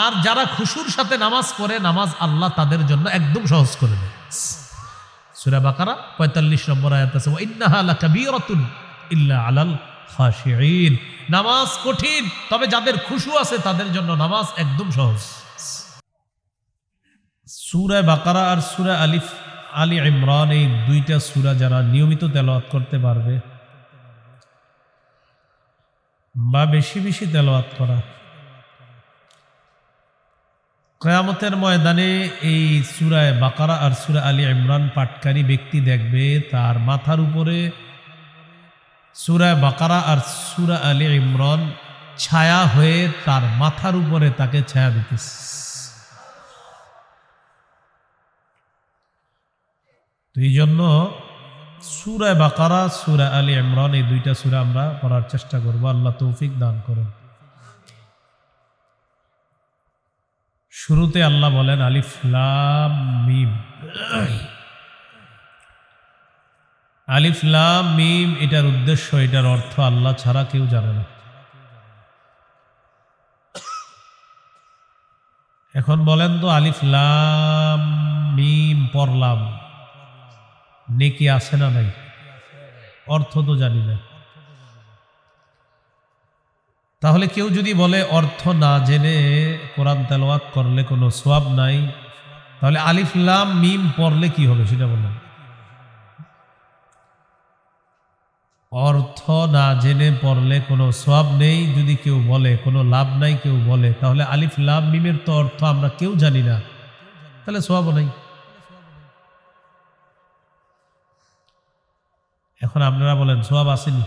আর যারা খুশুর সাথে নামাজ পড়ে, নামাজ আল্লাহ তাদের জন্য একদম সহজ করে দেয়। সূরা বাকারা ৪৫ নম্বর আয়াত আছে, ওয়া ইন্নাহা লাকাবীরাতুন ইল্লা আলাল খাশিঈন। নামাজ কঠিন, তবে যাদের খুশু আছে তাদের জন্য নামাজ একদম সহজ। সূরা বাকারা আর সূরা আলী ইমরান, এই দুইটা সূরা যারা নিয়মিত তেলাওয়াত করতে পারবে বা বেশি বেশি তেলাওয়াত করা, কিয়ামতের ময়দানে এই সূরা বাকারা আর সূরা আলী ইমরান পাঠকারী ব্যক্তি দেখবে তার মাথার উপরে সূরা বাকারা আর সূরা আলী ইমরান ছায়া হয়ে তার মাথার উপরে তাকে ছায়া দিতেছে। তো এই জন্য সূরা বাকারা, সূরা আলী ইমরান, এই দুইটা সূরা আমরা পড়ার চেষ্টা করব। আল্লাহ তৌফিক দান করেন। শুরুতে আল্লাহ বলেন আলিফ লাম মিম। আলিফ লাম মিম, এটার উদ্দেশ্য, এটার অর্থ আল্লাহ ছাড়া কেউ জানে না। এখন বলেন তো, আলিফ লাম মিম পড়লাম, নেকি আছে না নাই? অর্থ তো জানি না। তাহলে কেউ যদি বলে অর্থ না জেনে কোরআন তেলাওয়াত করলে কোনো সওয়াব নাই, তাহলে আলিফ লাম মিম পড়লে কি হবে সেটা বলেন। অর্থ না জেনে পড়লে কোনো সওয়াব নেই যদি কেউ বলে, কোনো লাভ নাই কেউ বলে, তাহলে আলিফ লাম মিমের তো অর্থ আমরা কেউ জানি না, তাহলে সওয়াবও নাই। এখন আপনারা বলেন সওয়াব আসেনি?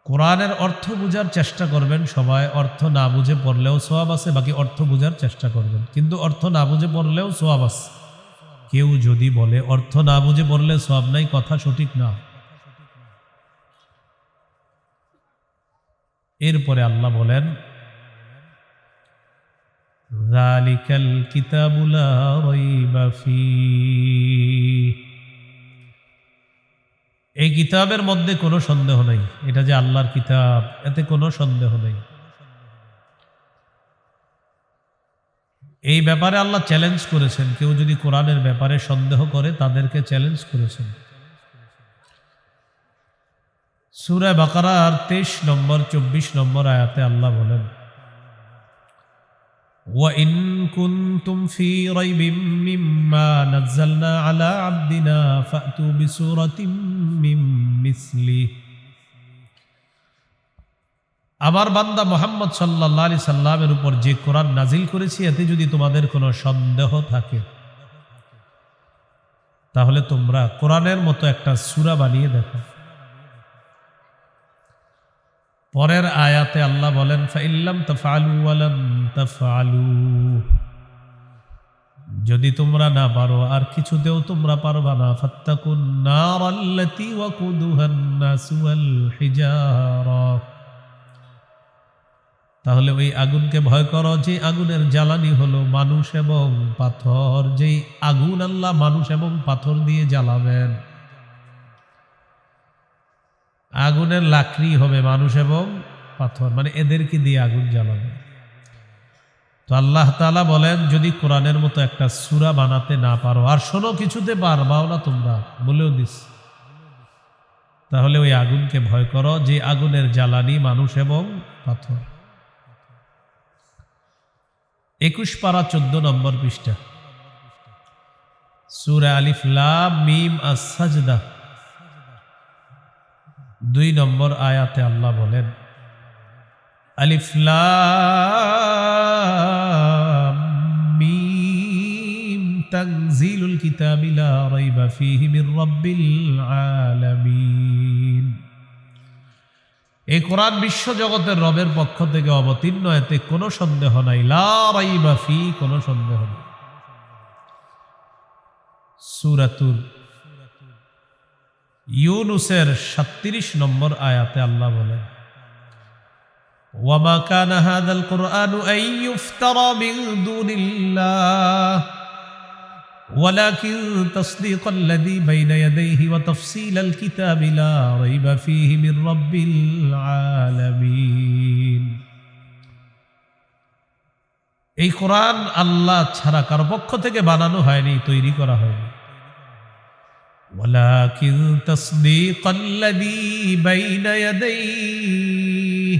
কোরআনের অর্থ বোঝার চেষ্টা করবেন সবাই। অর্থ না বুঝে পড়লেও সওয়াব আছে, বাকি অর্থ বোঝার চেষ্টা করবেন। কিন্তু অর্থ না বুঝে পড়লেও সওয়াব আছে। কেউ যদি বলে অর্থ না বুঝে পড়লে সওয়াব নাই, কথা সঠিক না। এরপরে আল্লাহ বলেন যালিকাল কিতাবু লা রাইবা ফীহ, এই কিতাবের মধ্যে কোনো সন্দেহ নাই। এটা যে আল্লাহর কিতাব, এতে কোনো সন্দেহ নেই। এই ব্যাপারে আল্লাহ চ্যালেঞ্জ করেছেন, কেউ যদি কোরআনের ব্যাপারে সন্দেহ করে তাদেরকে চ্যালেঞ্জ করেছেন। সূরা বাকারার 23 নম্বর 24 নম্বর আয়াতে আল্লাহ বলেন ওয়া ইন কুনতুম ফি রাইবিম মিম্মা নাযালনা আলা আবদিনা ফাতু বিসূরাতিম মিন মিসলি। আমার বান্দা মুহাম্মদ সাল্লাল্লাহু আলাইহি সাল্লামের উপর যে কোরআন নাজিল করেছি, এতে যদি তোমাদের কোনো সন্দেহ থাকে তাহলে তোমরা কোরআনের মতো একটা সূরা বানিয়ে দেখো। পরের আয়াতে আল্লাহ বলেন ফাইল্লাম তাফআলু ওয়া লাম তাফআলু, যদি তোমরা না পারো আর কিছুতেও তোমরা পারবা না, ফাত্তাকুন নারাল্লাতী ওয়াকুদুহান নাসু ওয়াল হিজারা, তাহলে ওই আগুনকে ভয় করো যে আগুনের জ্বালানি হলো মানুষ এবং পাথর। যেই আগুন আল্লাহ মানুষ এবং পাথর দিয়ে জ্বালাবেন, আগুনের লাকড়ি হবে মানুষ এবং পাথর, মানে এদেরকে দিয়ে আগুন জ্বালাবে। তো আল্লাহ তাআলা বলেন যদি কোরআনের মতো একটা সূরা বানাতে না পারো, আর শোনো কিছুতে পারবাও না তোমরা, বলেও দিস, তাহলে ওই আগুনকে ভয় করো যে আগুনের জ্বালানি মানুষ এবং পাথর। 21 পারা 14 নম্বর পৃষ্ঠা, সূরা আলিফ লাম মিম আস-সাজদা 2 নম্বর আয়াতে আল্লাহ বলেন আলিফ লাম মিম তানজিলুল কিতাবি লা রাইবা ফীহি মির রাব্বিল আলামিন। এই কোরআন বিশ্ব জগতের রবের পক্ষ থেকে অবতীর্ণ, এতে কোনো সন্দেহ নাই। লা রাইবা ফী, কোনো সন্দেহ নেই। সূরাতুল ইউনুসের 37 নম্বর আয়াতে আল্লাহ বলেন ওয়ামা কানা হাযাল কুরআনু আন ইফতারা মিন দুনিল্লাহ ওয়ালাকিন তাসদীকাল্লাযী বাইনা ইয়াদাইহি ওয়া তাফসীলাল কিতাবি লা রাইবা ফীহি মির রাব্বিল আলামিন। এই কোরআন আল্লাহ ছাড়া কারো পক্ষ থেকে বানানো হয়নি, তৈরি করা হয়নি। ওয়ালাকিন তাসদীকাল্লাযী বাইনা ইয়াদাইহি,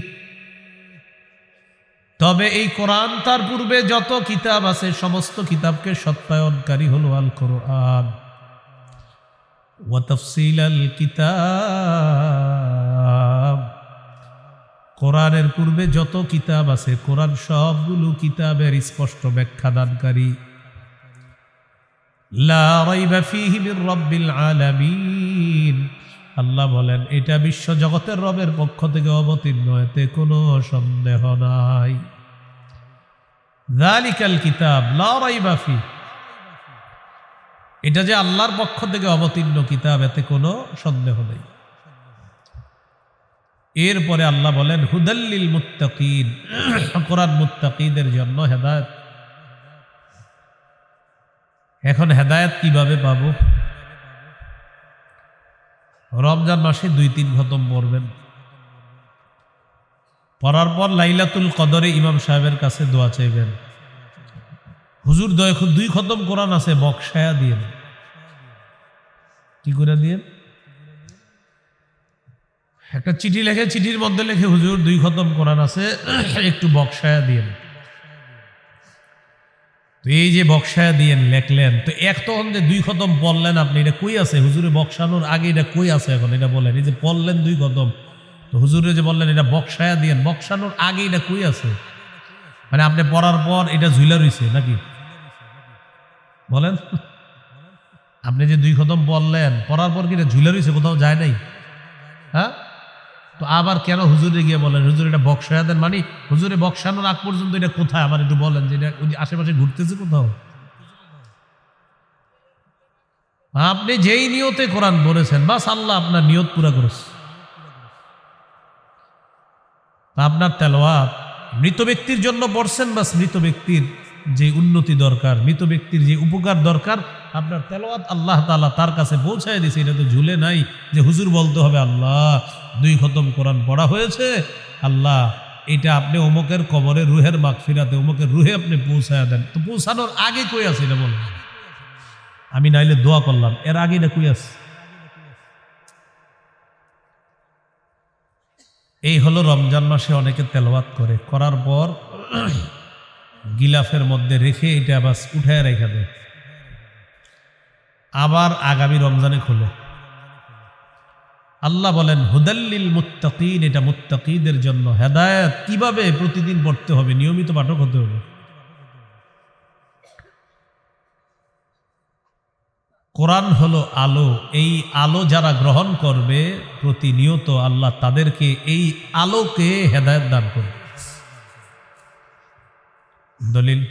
তবে এই কোরআন তার পূর্বে যত কিতাব আছে সমস্ত কিতাবকে সত্যায়নকারী হলো আল কোরআন। ওয়া তাফসীলাল কিতাব, কোরআনের পূর্বে যত কিতাব আছে কোরআন সবগুলো কিতাবের স্পষ্ট ব্যাখ্যা দানকারী। লা রাইবা ফীহি মির রাব্বিল আলামিন, আল্লাহ বলেন এটা বিশ্ব জগতের রবের পক্ষ থেকে অবতীর্ণ, এতে কোনো সন্দেহ নাই। যালিকাল কিতাব লা রাইবা ফীহি, এটা যে আল্লাহর পক্ষ থেকে অবতীর্ণ কিতাব, এতে কোনো সন্দেহ নেই। এরপরে আল্লাহ বলেন হুদাল্লিল মুত্তাকিন, কোরআন মুত্তাকিদের জন্য হেদায়েত। এখন হেদায়েত কিভাবে পাবো? রমজান মাসে 2-3 খতম পড়বেন, পড়ার পর লাইলাতুল কদরে ইমাম সাহেবের কাছে দোয়া চাইবেন, হুজুর 2 খতম কোরআন আছে বক্সায়া দিয়েন। কি করে দিয়েন? একটা চিঠি লেখে, চিঠির মধ্যে লেখে হুজুর 2 খতম কোরআন আছে, একটু বক্সায়া দিয়েন। তো এই যে বক্সায়া দিয়েন লেখলেন, তো এক তখন যে 2 খতম পড়লেন আপনি, এটা কই আছে? হুজুরে বক্সানোর আগে এটা কই আছে? এখন এটা বলেন, এই যে পড়লেন 2 খতম, তো হুজুরে যে বললেন এটা বক্সায়া দিয়েন, বক্সানোর আগে এটা কই আছে? মানে আপনি পড়ার পর এটা ঝুলা রইছে নাকি? বলেন, আপনি যে 2 খতম পড়লেন, পড়ার পর কি এটা ঝুলা রইছে, কোথাও যায় নাই? হ্যাঁ, তো আবার কেন হুজুরে গিয়ে বলেন হুজুর এটা বক্সায়া দেন? মানে হুজুরে বক্সানোর আগ পর্যন্ত এটা কোথায় আমার একটু বলেন, যে এটা আশেপাশে ঘুরতেছে কোথাও? আপনি যেই নিয়তে কোরআন পড়েছেন, বাস আল্লাহ আপনার নিয়ত পুরা করেছে। আপনার তেলাওয়াত মৃত ব্যক্তির জন্য পড়ছেন, বাস মৃত ব্যক্তির যে উন্নতি দরকার, মৃত ব্যক্তির যে উপকার দরকার, আপনার তেলাওয়াত আল্লাহ তাআলা তার কাছে পৌঁছায় দিয়েছে। এটা তো ঝুলে নাই যে হুজুর বলতে হবে আল্লাহ 2 খতম কোরআন পড়া হয়েছে, আল্লাহ এটা আপনি অমুকের কবরে রুহের মাগফিরাতে অমুকের রুহে আপনি পৌঁছায় দেন। তো পৌঁছানোর আগে কই আছে এটা বলেন? আমি নাইলে দোয়া করলাম, এর আগে এটা কই আছে? এই হলো রমজান মাসে অনেকে তেলাওয়াত করে, করার পর গিলাফের মধ্যে রেখে এটা আবার উঠায় রেখে দেয়, আবার আগামী রমজানে খোলে। আল্লাহ বলেন হুদাল্লিল মুত্তাকিন, এটা মুত্তাকিদের জন্য হেদায়েত। কিভাবে? প্রতিদিন পড়তে হবে, নিয়মিত পাঠক হতে হবে। কোরআন হলো আলো, এই আলো যারা গ্রহণ করবে প্রতিনিয়ত আল্লাহ তাদেরকে এই আলোকে হেদায়েত দান করবে। দলিল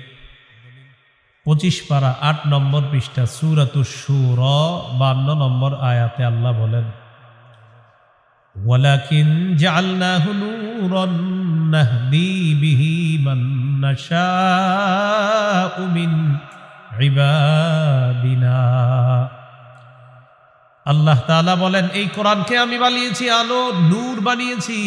25 পারা 8 নম্বর পৃষ্ঠা সূরাতুশ শূরা 52 নম্বর আয়াতে আল্লাহ বলেন ওয়ালাকিন জাআলনাহু নূরান নাহদি বিহি মান নাশাউ মিন ইবাদিনা। আল্লাহ তাআলা বলেন এই কোরআনকে আমি বানিয়েছি আলো, নূর বানিয়েছি,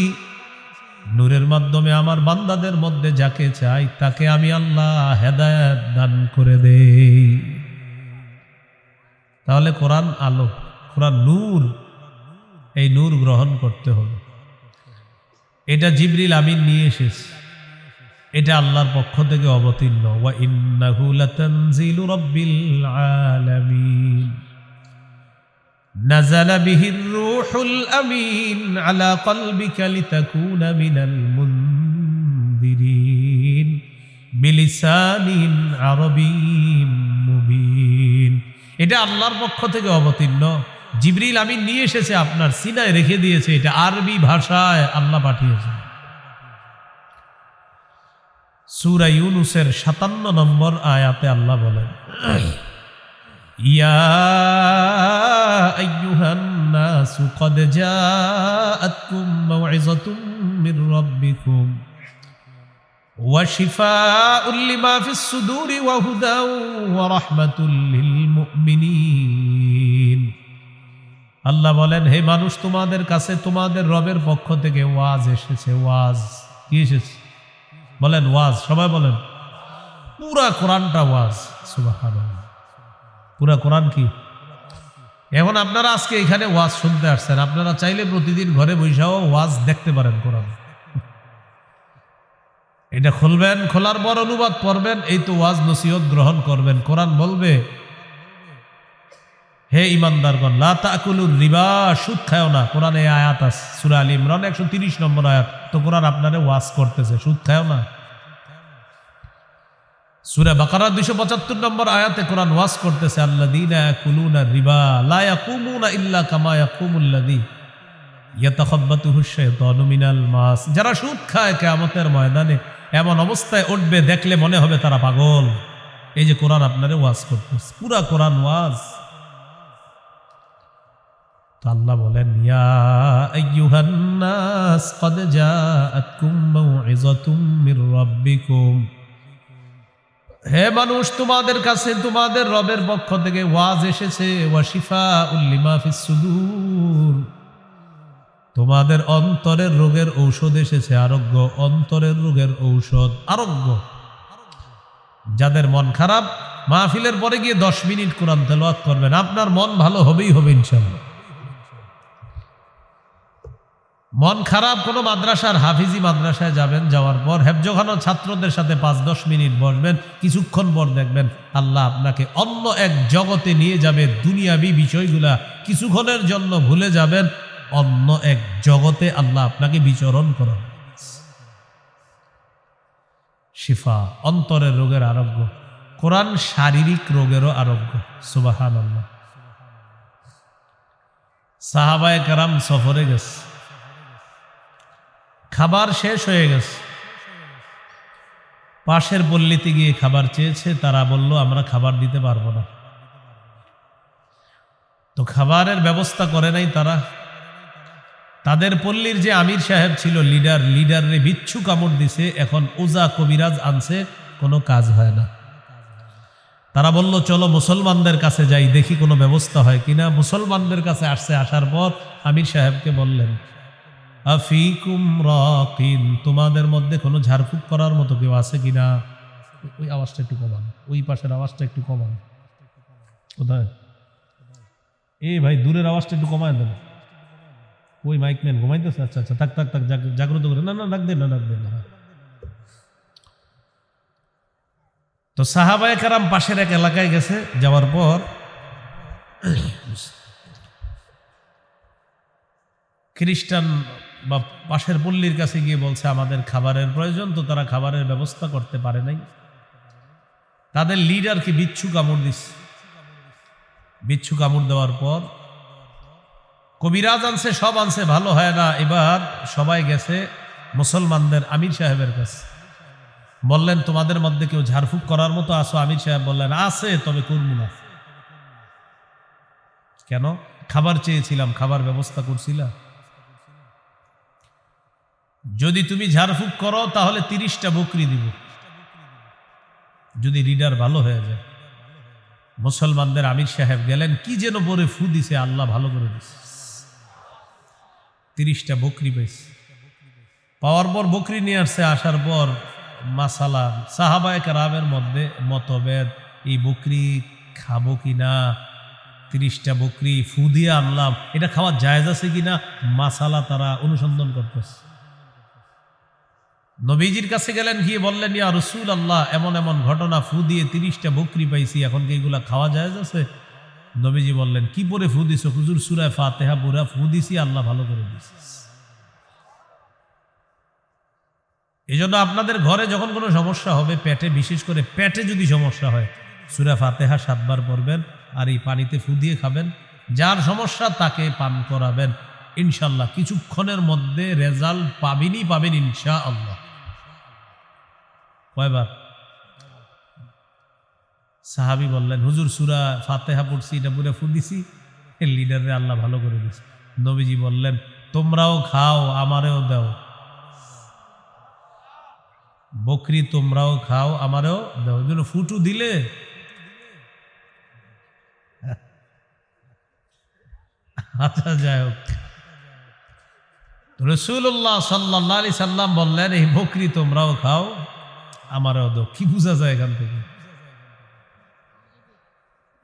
নূরের মাধ্যমে আমার বান্দাদের মধ্যে যাকে চাই তাকে আমি আল্লাহ হেদায়েত দান করে দেই। তাহলে কোরআন আলো, কোরআন নূর, এই নূর গ্রহণ করতে হবে। এটা জিবরিল আমিন নিয়ে এসেছে, এটা আল্লাহর পক্ষ থেকে অবতীর্ণ। ওয়া ইন্নাহু লাতানজিলু রাব্বিল আলামিন নাযালা বিহির রূহুল আমিন আলা কলবিকা লিতাকুনা মিনাল মুনযিরিন বিলিসানিন আরাবিয়্যিম মুবিন। এটা আল্লাহর পক্ষ থেকে অবতীর্ণ, জিবরিল আমিন নিয়ে এসেছে, আপনার সিনায় রেখে দিয়েছে, এটা আরবি ভাষায় আল্লাহ পাঠিয়েছে। সূরা ইউনূসের 57 নম্বর আয়াতে আল্লাহ বলেন ইয়া আইয়ুহান নাসু ক্বাদ জাআতকুম মাউইযাতুম মির রাব্বিকুম ওয়া শিফাউল লিমা ফিস সুদুরি ওয়া হুদাও ওয়া রাহমাতুল লিল মুমিনিন। আল্লাহ বলেন হে মানুষ, তোমাদের কাছে তোমাদের রবের পক্ষ থেকে ওয়াজ এসেছে। ওয়াজ কি এসেছে? বলেন ওয়াজ, সবাই বলেন পুরা কোরআনটা ওয়াজ। সুবহানাল্লাহ, পুরা কোরআন কি? এখন আপনারা আজকে এখানে ওয়াজ শুনতে আসছেন, আপনারা চাইলে প্রতিদিন ঘরে বৈশাও ওয়াজ দেখতে পারেন কোরআন। এটা খুলবেন, খোলার পর অনুবাদ পড়বেন, এই তো ওয়াজ নসিহত গ্রহণ করবেন। কোরআন বলবে, হে ইমানদারগণ, লা তাকুলুর রিবা, সুদ খায়ও না। কোরআনে আয়াত আছে, সূরা আলে ইমরান 130 নম্বর আয়াত। তো কোরআন আপনারে ওয়াজ করতেছে, সুদ খায়ও না। সূরা বাকারা 275 নম্বর আয়াতে কোরআন ওয়াজ করতেছে, আল্লাযীনা ইয়াকুলুনা রিবা লা ইয়াকুমুনা ইল্লা কামা ইয়াকুমুল্লাযী ইয়াতাখাব্বাতুহুশ শাইতানু মিনাল মাস। যারা সুদ খায় কিয়ামতের ময়দানে এমন অবস্থায় উঠবে, দেখলে মনে হবে তারা পাগল। এই যে কোরআন আপনারে ওয়াজ করতেছে, পুরা কোরআন ওয়াজ। তো আল্লাহ বলেন, ইয়া আইয়ুহান নাস ক্বাদ জাআতকুম মাউইযাতুম মির রাব্বিকুম, হে মানুষ, তোমাদের কাছে তোমাদের রবের পক্ষ থেকে ওয়াজ এসেছে। ওয়া শিফাউল লিমা ফিস সুদূর, তোমাদের অন্তরের রোগের ঔষধ এসেছে, আরোগ্য। অন্তরের রোগের ঔষধ, আরোগ্য। যাদের মন খারাপ, মাহফিলের পরে গিয়ে 10 মিনিট কোরআন তেলাওয়াত করবেন, আপনার মন ভালো হবেই হবে ইনশাআল্লাহ। মন খারাপ, কোনো মাদ্রাসার হাফিজি মাদ্রাসায় যাবেন, যাওয়ার পর হেফজখানা ছাত্রদের সাথে 5-10 মিনিট বসবেন, কিছুক্ষণ পর দেখবেন আল্লাহ আপনাকে অন্য এক জগতে নিয়ে যাবে। দুনিয়াবি বিষয়গুলা কিছুক্ষণের জন্য ভুলে যাবেন, অন্য এক জগতে আল্লাহ আপনাকে বিচরণ করান। শিফা, অন্তরের রোগের আরোগ্য। কোরআন শারীরিক রোগেরও আরোগ্য। সুবহানাল্লাহ। সাহাবায়ে কেরাম সফরে গেছে, খাবার শেষ হয়ে গেছে, পাশের পল্লীতে গিয়ে খাবার চেয়েছে, তারা বলল আমরা খাবার দিতে পারবো না। তো খাবারের ব্যবস্থা করে নাই তারা। তাদের পল্লীর যে আমির সাহেব ছিল, লিডারে বিচ্ছু কামড় দিছে, এখন ওজা কবিরাজ আনছে, কোনো কাজ হয় না। তারা বলল চলো মুসলমানদের কাছে যাই, দেখি কোনো ব্যবস্থা হয় কিনা। মুসলমানদের কাছে আসছে, আসার পর আমির সাহেবকে বললেন, আফিকুম রাকিন, তোমাদের মধ্যে কোনো ঝাড়ফুঁক করার মতো কেউ আছে কিনা? ওই আওয়াজটা একটু কমান, ওই পাশের আওয়াজটা একটু কমান। কোথায়? এই ভাই, দূরের আওয়াজটা একটু কমায় দেন। ওই মাইকম্যান ঘুমাইতেছে। আচ্ছা আচ্ছা, থাক থাক থাক, জাগ্রত করে। না না, ডাক দেন না, ডাক দেন না। তো সাহাবায়ে কেরাম পাশের এক এলাকায় গেছে, যাওয়ার পর খ্রিস্টান বা পাশের পল্লীর কাছে গিয়ে বলছে আমাদের খাবারের প্রয়োজন। তো তারা খাবারের ব্যবস্থা করতে পারে নাই। তাদের লিডারকে বিচ্ছু কামড় দিচ্ছে। বিচ্ছু কামড় দেওয়ার পর কবিরাজ আনছে, সব আনছে, ভালো হয় না। এবার সবাই গেছে মুসলমানদের আমির সাহেবের কাছে, বললেন তোমাদের মধ্যে কেউ ঝাড়ফুঁক করার মতো আসো? আমির সাহেব বললেন আছে, তবে করব না। কেন? খাবার চেয়েছিলাম, খাবার ব্যবস্থা করছিলাম। যদি তুমি ঝাড়ফুঁক করো তাহলে 30টা বকরি দিব, যদি লিডার ভালো হয়ে যায়। মুসলমানদের আমির সাহেব গেলেন, কি যেন বলে ফু দিছে, আল্লাহ ভালো করে দিছে, 30টা বকরি পেয়েছে। পাওয়ার পর বকরি নিয়ে আসছে। আসার পর মাসালা, সাহাবায়ে কেরামের মধ্যে মতভেদ, এই বকরি খাবো কিনা। 30টা বকরি ফু দিয়ে আনলাম, এটা খাওয়া জায়েজ আছে কিনা, মাসালা তারা অনুসন্ধান করতেছে। নবীজির কাছে গেলেন, গিয়ে বললেন, ইয়া রাসূলুল্লাহ, এমন এমন ঘটনা, ফু দিয়ে 30টা বকরি পাইছি, এখন কি এগুলা খাওয়া জায়েজ আছে? নবীজি বললেন, কি পরে ফু দিছো? হুজুর সূরা ফাতিহা পড়া ফু দিছি, আল্লাহ ভালো করে দিছে। এই জন্য আপনাদের ঘরে যখন কোনো সমস্যা হবে, পেটে, বিশেষ করে পেটে যদি সমস্যা হয়, সূরা ফাতিহা 7 বার পড়বেন, আর এই পানিতে ফু দিয়ে খাবেন। যার সমস্যা তাকে পান করাবেন, ইনশাআল্লাহ কিছুক্ষণের মধ্যে রেজাল্ট পাবেনই পাবেন ইনশাআল্লাহ। কয়বার? সাহাবী বললেন, হুজুর সূরা ফাতিহা পড়ছি, এটা পুরো ফু দিছি, লিডারে আল্লাহ ভালো করে দিছে। নবীজি বললেন, তোমরাও খাও, আমারেও দাও। বকরি তোমরাও খাও, আমারেও দাও। এই জন্য ফুটু দিলে আচ্ছা, যাই হোক। রাসূলুল্লাহ সাল্লাল্লাহু আলাইহি সাল্লাম বললেন, এই বকরি তোমরাও খাও, আমারও দাও, কি বোঝা যায় এখান থেকে?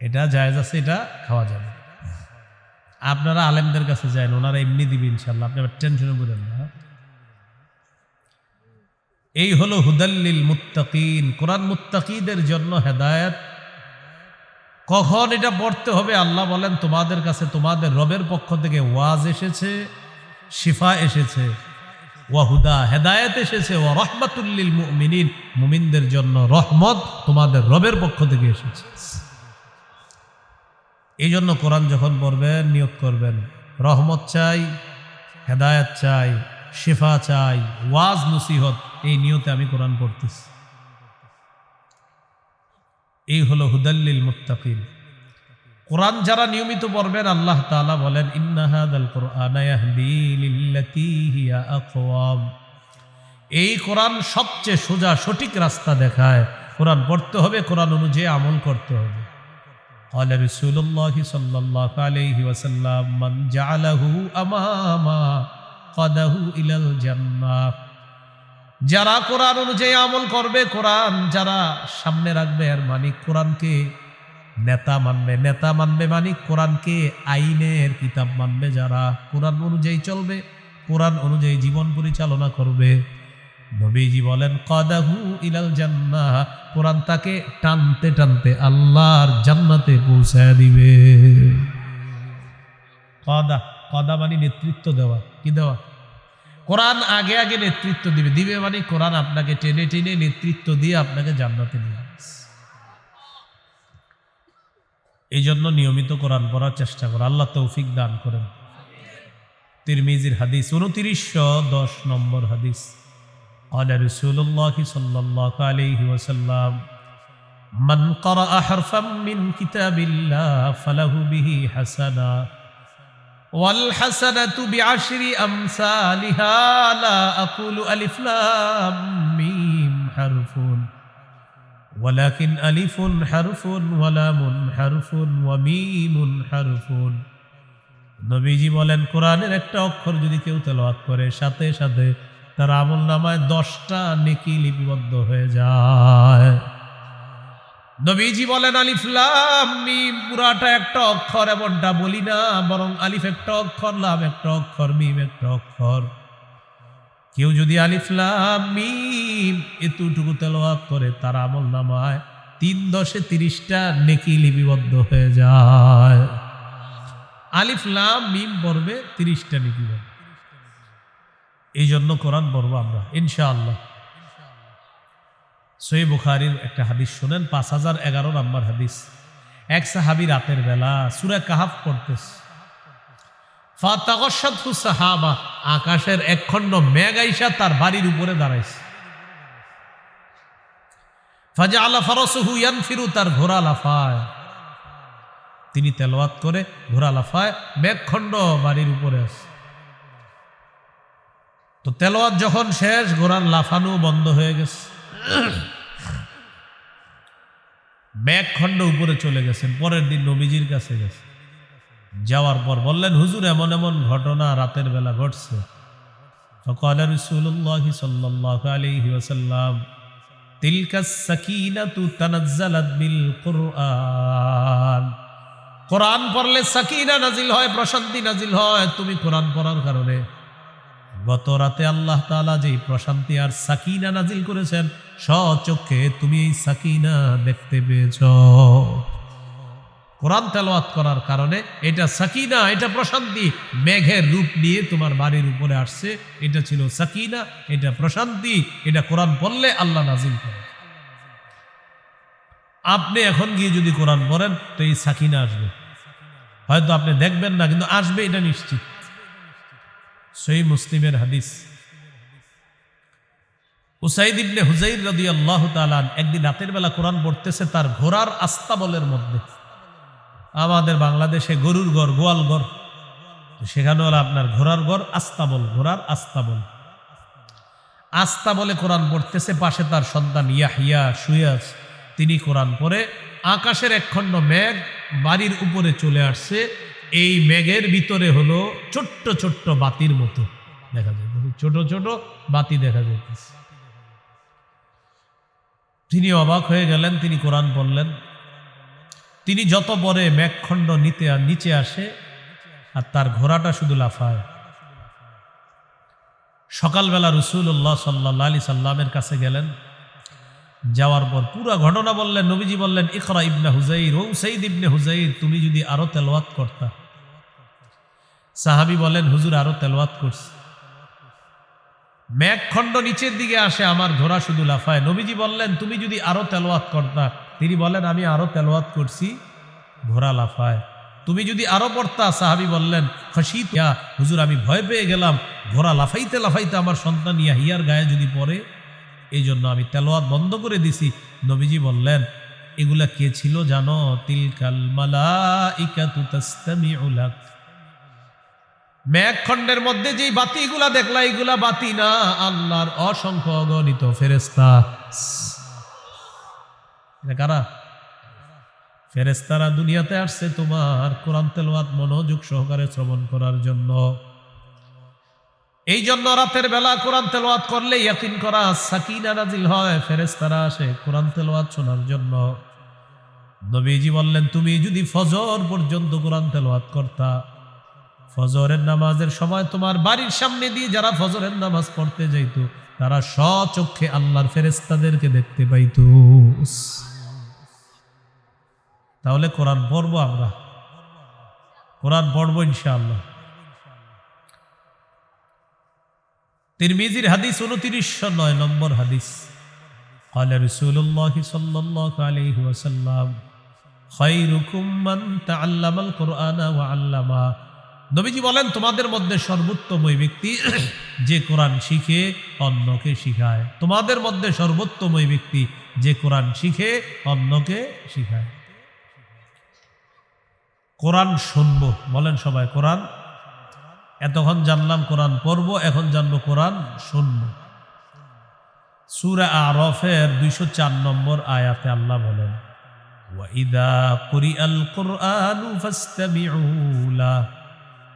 এটা জায়েজ আছে, এটা খাওয়া যাবে। আপনারা আলেমদের কাছে যান, ওনারা এমনি দিবে ইনশাল্লাহ, আপনি আবার টেনশনে পড়েন না। এই হলো হুদাল্লিল মুত্তাকিন, কোরআন মুত্তাকিদের জন্য হেদায়েত। কখন এটা পড়তে হবে? আল্লাহ বলেন তোমাদের কাছে তোমাদের রবের পক্ষ থেকে ওয়াজ এসেছে, শিফা এসেছে, ওয়াহুদা হেদায়েত এসেছে, ওয়া রাহমাতুল লিল মুমিনিন, মুমিনদের জন্য রহমত তোমাদের রবের পক্ষ থেকে এসেছে। এই জন্য কোরআন যখন পড়বেন নিয়ত করবেন, রহমত চাই, হেদায়েত চাই, শিফা চাই, ওয়াজ নসিহত, এই নিয়তে আমি কোরআন পড়তেছি। এই হলো হুদাল্লিল মুত্তাকিন। কোরআন যারা নিয়মিত পড়বেন, আল্লাহ তাআলা বলেন ইন্না হাযাল কুরআনা ইয়াহদি লিল্লাতী হিয়া আকওয়াম, এই কোরআন সবচেয়ে সোজা সঠিক রাস্তা দেখায়। কোরআন পড়তে হবে, কোরআন অনুযায়ী আমল করতে হবে। قال رسول الله صلى الله عليه وسلم من جعله اماما قاده الى الجنه, যারা কোরআন অনুযায়ী আমল করবে, কোরআন যারা সামনে রাখবে, আর মানে কোরআনকে নেতা মানবে, নেতা মানবে মানে কোরআনকে আইনের কিতাব মানবে, যারা কোরআন অনুযায়ী চলবে, কোরআন অনুযায়ী জীবন পরিচালনা করবে, নবীজি বলেন কাদাহু ইলাল জান্নাহ, কোরআন তাকে টানতে টানতে আল্লাহর জান্নাতে পৌঁছায় দিবে। কাদা, কাদা মানে নেতৃত্ব দেওয়া। কি দেওয়া? কোরআন আগে আগে নেতৃত্ব দিবে। দিবে মানে কোরআন আপনাকে টেনে টেনে নেতৃত্ব দিয়ে আপনাকে জান্নাতে নিয়ে আসবে। এই জন্য নিয়মিত কোরআন পড়ার চেষ্টা করো, আল্লাহ তৌফিক দান করেন। তিরমিজির হাদিস 2910 নম্বর হাদিস। قال رسول الله صلى الله عليه وسلم من قرأ حرفا من كتاب الله فله به حسنة والحسنة بعشر أمثالها لا أقول ألف لام ميم حرف ولكن ألف حرف ولام حرف وميم حرف। নবীজি বলেন কোরআনের একটা অক্ষর যদি কেউ তেলাওয়াত করে, সাথে সাথে তার আমল নামায় 10টা নেকি লিপিবদ্ধ হয়ে যায়। নবীজি বলেন আলিফ লাম মিম পুরাটা একটা অক্ষর, এমনটা বলি না, বরং আলিফ একটা অক্ষর, লাম একটা অক্ষর, মিম একটা অক্ষর। কেউ যদি আলিফ লাম মিম এতটুকু তেলাওয়াত করে, তার আমল নামায় 3 10 30টা নেকি লিপিবদ্ধ হয়ে যায়। আলিফ লাম মিম পড়বে, 30টা নেকি পাবে। এই জন্য কোরআন পড়বো আমরা ইনশাআল্লাহ। সহিহ বুখারীর একটা হাদিস শুনেন, 5011 নম্বর হাদিস। এক সাহাবী রাতের বেলা সূরা কাহাফ পড়তেছে, ফাতাগাশাতহু সাহাবা, আকাশের একখণ্ড মেঘ আইসা তার বাড়ির উপরে দাঁড়াইছে। ফাজআলা ফারাসুহু ইয়ানফিরু, তার ঘোড়া লাফায়। তিনি তেলাওয়াত করে, ঘোড়া লাফায়, মেঘখণ্ড বাড়ির উপরে আছে। তো তেলাওয়াত যখন শেষ, ঘোড়ার লাফানো বন্ধ হয়ে গেছে, মেঘখণ্ড উপরে চলে গেছেন। পরের দিন নবীজির কাছে গেছে, যাওয়ার পর বললেন হুজুর এমন এমন ঘটনা রাতের বেলা ঘটছে। ফাকালা রাসূলুল্লাহি সাল্লাল্লাহু আলাইহি ওয়াসাল্লাম তিলকাস সাকিনাতু তানাজ্জালাত বিল কুরআন, কোরআন পড়লে সাকিনা নাজিল হয়, প্রশান্তি নাজিল হয়। তুমি কোরআন পড়ার কারণে গত রাতে আল্লাহ তাআলা যে প্রশান্তি আর সাকিনা নাজিল করেছেন, স্বচক্ষে তুমি এই সাকিনা দেখতে পেয়েছ। কোরআন তেলাওয়াত করার কারণে এটা সাকিনা, এটা প্রশান্তি মেঘের রূপ নিয়ে তোমার বাড়ির উপরে আসছে। এটা ছিল সাকিনা, এটা প্রশান্তি, এটা কোরআন পড়লে আল্লাহ নাজিল করে। আপনি এখন গিয়ে যদি কোরআন পড়েন তো এই সাকিনা আসবে, হয়তো আপনি দেখবেন না, কিন্তু আসবে, এটা নিশ্চিত। সহিহ মুসলিমের হাদিস। উসাইদ ইবনে হুজাইর রাদিয়াল্লাহু তাআলা একদিন রাতের বেলা কোরআন পড়তেছে তার ঘোড়ার আস্তাবলের মধ্যে। আমাদের বাংলাদেশে গরুর ঘর, গোয়াল ঘর, সেখানে হলো আপনার ঘোড়ার ঘর, আস্তাবল, ঘোড়ার আস্তাবল। আস্তাবলে কোরআন পড়তেছে, পাশে তার সন্তান ইয়াহইয়া শুয়ে আছে। তিনি কোরআন পড়ে, আকাশের একখণ্ড মেঘ বাড়ির উপরে চলে আসছে। এই মেঘের ভিতরে হলো ছোট্ট ছোট্ট বাতির মতো দেখা যায়, ছোট ছোট বাতি দেখা যাইতেছে। তিনি অবাক হয়ে গেলেন, তিনি কোরআন পড়লেন। তিনি যত পরে মেঘখণ্ড নিচে আসে আর তার ঘোড়াটা শুধু লাফায়। সকালবেলা রাসূলুল্লাহ সাল্লাল্লাহু আলাইহি সাল্লামের কাছে গেলেন, যাওয়ার পর পুরো ঘটনা বললেন। নবীজি বললেন, ইকরা ইবনে হুজাইর, ও উসাইদ ইবনে হুজাইর, তুমি যদি আরো তেলাওয়াত করতা। সাহাবী বলেন, হুজুর আরো তেলাওয়াত করছি। মেঘখণ্ড নিচের দিকে আসে, আমার ঘোড়া শুধু লাফায়। নবীজি বললেন, তুমি যদি আরো তেলাওয়াত করতা। তিনি বলেন, আমি আরো তেলাওয়াত করছি, ঘোড়া লাফায়। তুমি যদি আরো পড়তা। সাহাবী বললেন, খাশিতু ইয়া হুজুর, আমি ভয় পেয়ে গেলাম, ঘোড়া লাফাইতে লাফাইতে আমার সন্তান ইয়াহিয়ার গায়ে যদি পড়ে, এই জন্য আমি তেলাওয়াত বন্ধ করে দিছি। নবীজি বললেন, এগুলা কে ছিল জানো? তিলকাল মালাইকাতু তাসতামিউ লাক। মেঘখণ্ডের মধ্যে যেই বাতিগুলা দেখলা, এগুলা বাতি না, আল্লাহর অসংখ্য অগণিত ফেরেশতা। কারা? ফেরেশতারা দুনিয়াতে আসছে তোমার কোরআন তেলাওয়াত মনোযোগ সহকারে শ্রবণ করার জন্য। এই জন্য রাতের বেলা কোরআন তেলাওয়াত করলে ইয়াকিন করা, সাকিনা নাজিল হয়, ফেরেশতারা আসে কোরআন তেলাওয়াত শোনার জন্য। নবীজি বললেন, তুমি যদি ফজর পর্যন্ত কোরআন তেলাওয়াত করতা, ফজরের নামাজের সময় তোমার বাড়ির সামনে দিয়ে যারা ফজরের নামাজ পড়তে যাইত, তারা স্বচক্ষে আল্লাহর ফেরেশতাদেরকে দেখতে পাইত। তাহলে কোরআন পড়বো, আমরা কোরআন পড়বো ইনশাআল্লাহ। তিরমিজির হাদিস 2909 নম্বর হাদিস। قال رسول الله صلى الله عليه وسلم خيركم من تعلم القرآن وعلمه। নবীজি বলেন, তোমাদের মধ্যে সর্বোত্তম ওই ব্যক্তি যে কোরআন শিখে অন্যকে শিখায়। তোমাদের মধ্যে সর্বোত্তম ওই ব্যক্তি যে কোরআন শিখে অন্যকে শিখায়। কোরআন শুনবো, বলেন সবাই কোরআন। এতক্ষণ জানলাম কোরআন পড়বো, এখন জানবো কোরআন শুনবো। সূরা আরাফের 204 নম্বর আয়াতে আল্লাহ বলেন, ওয়াইদা কুরিআল কুরআনু ফাসতামিউ লাহু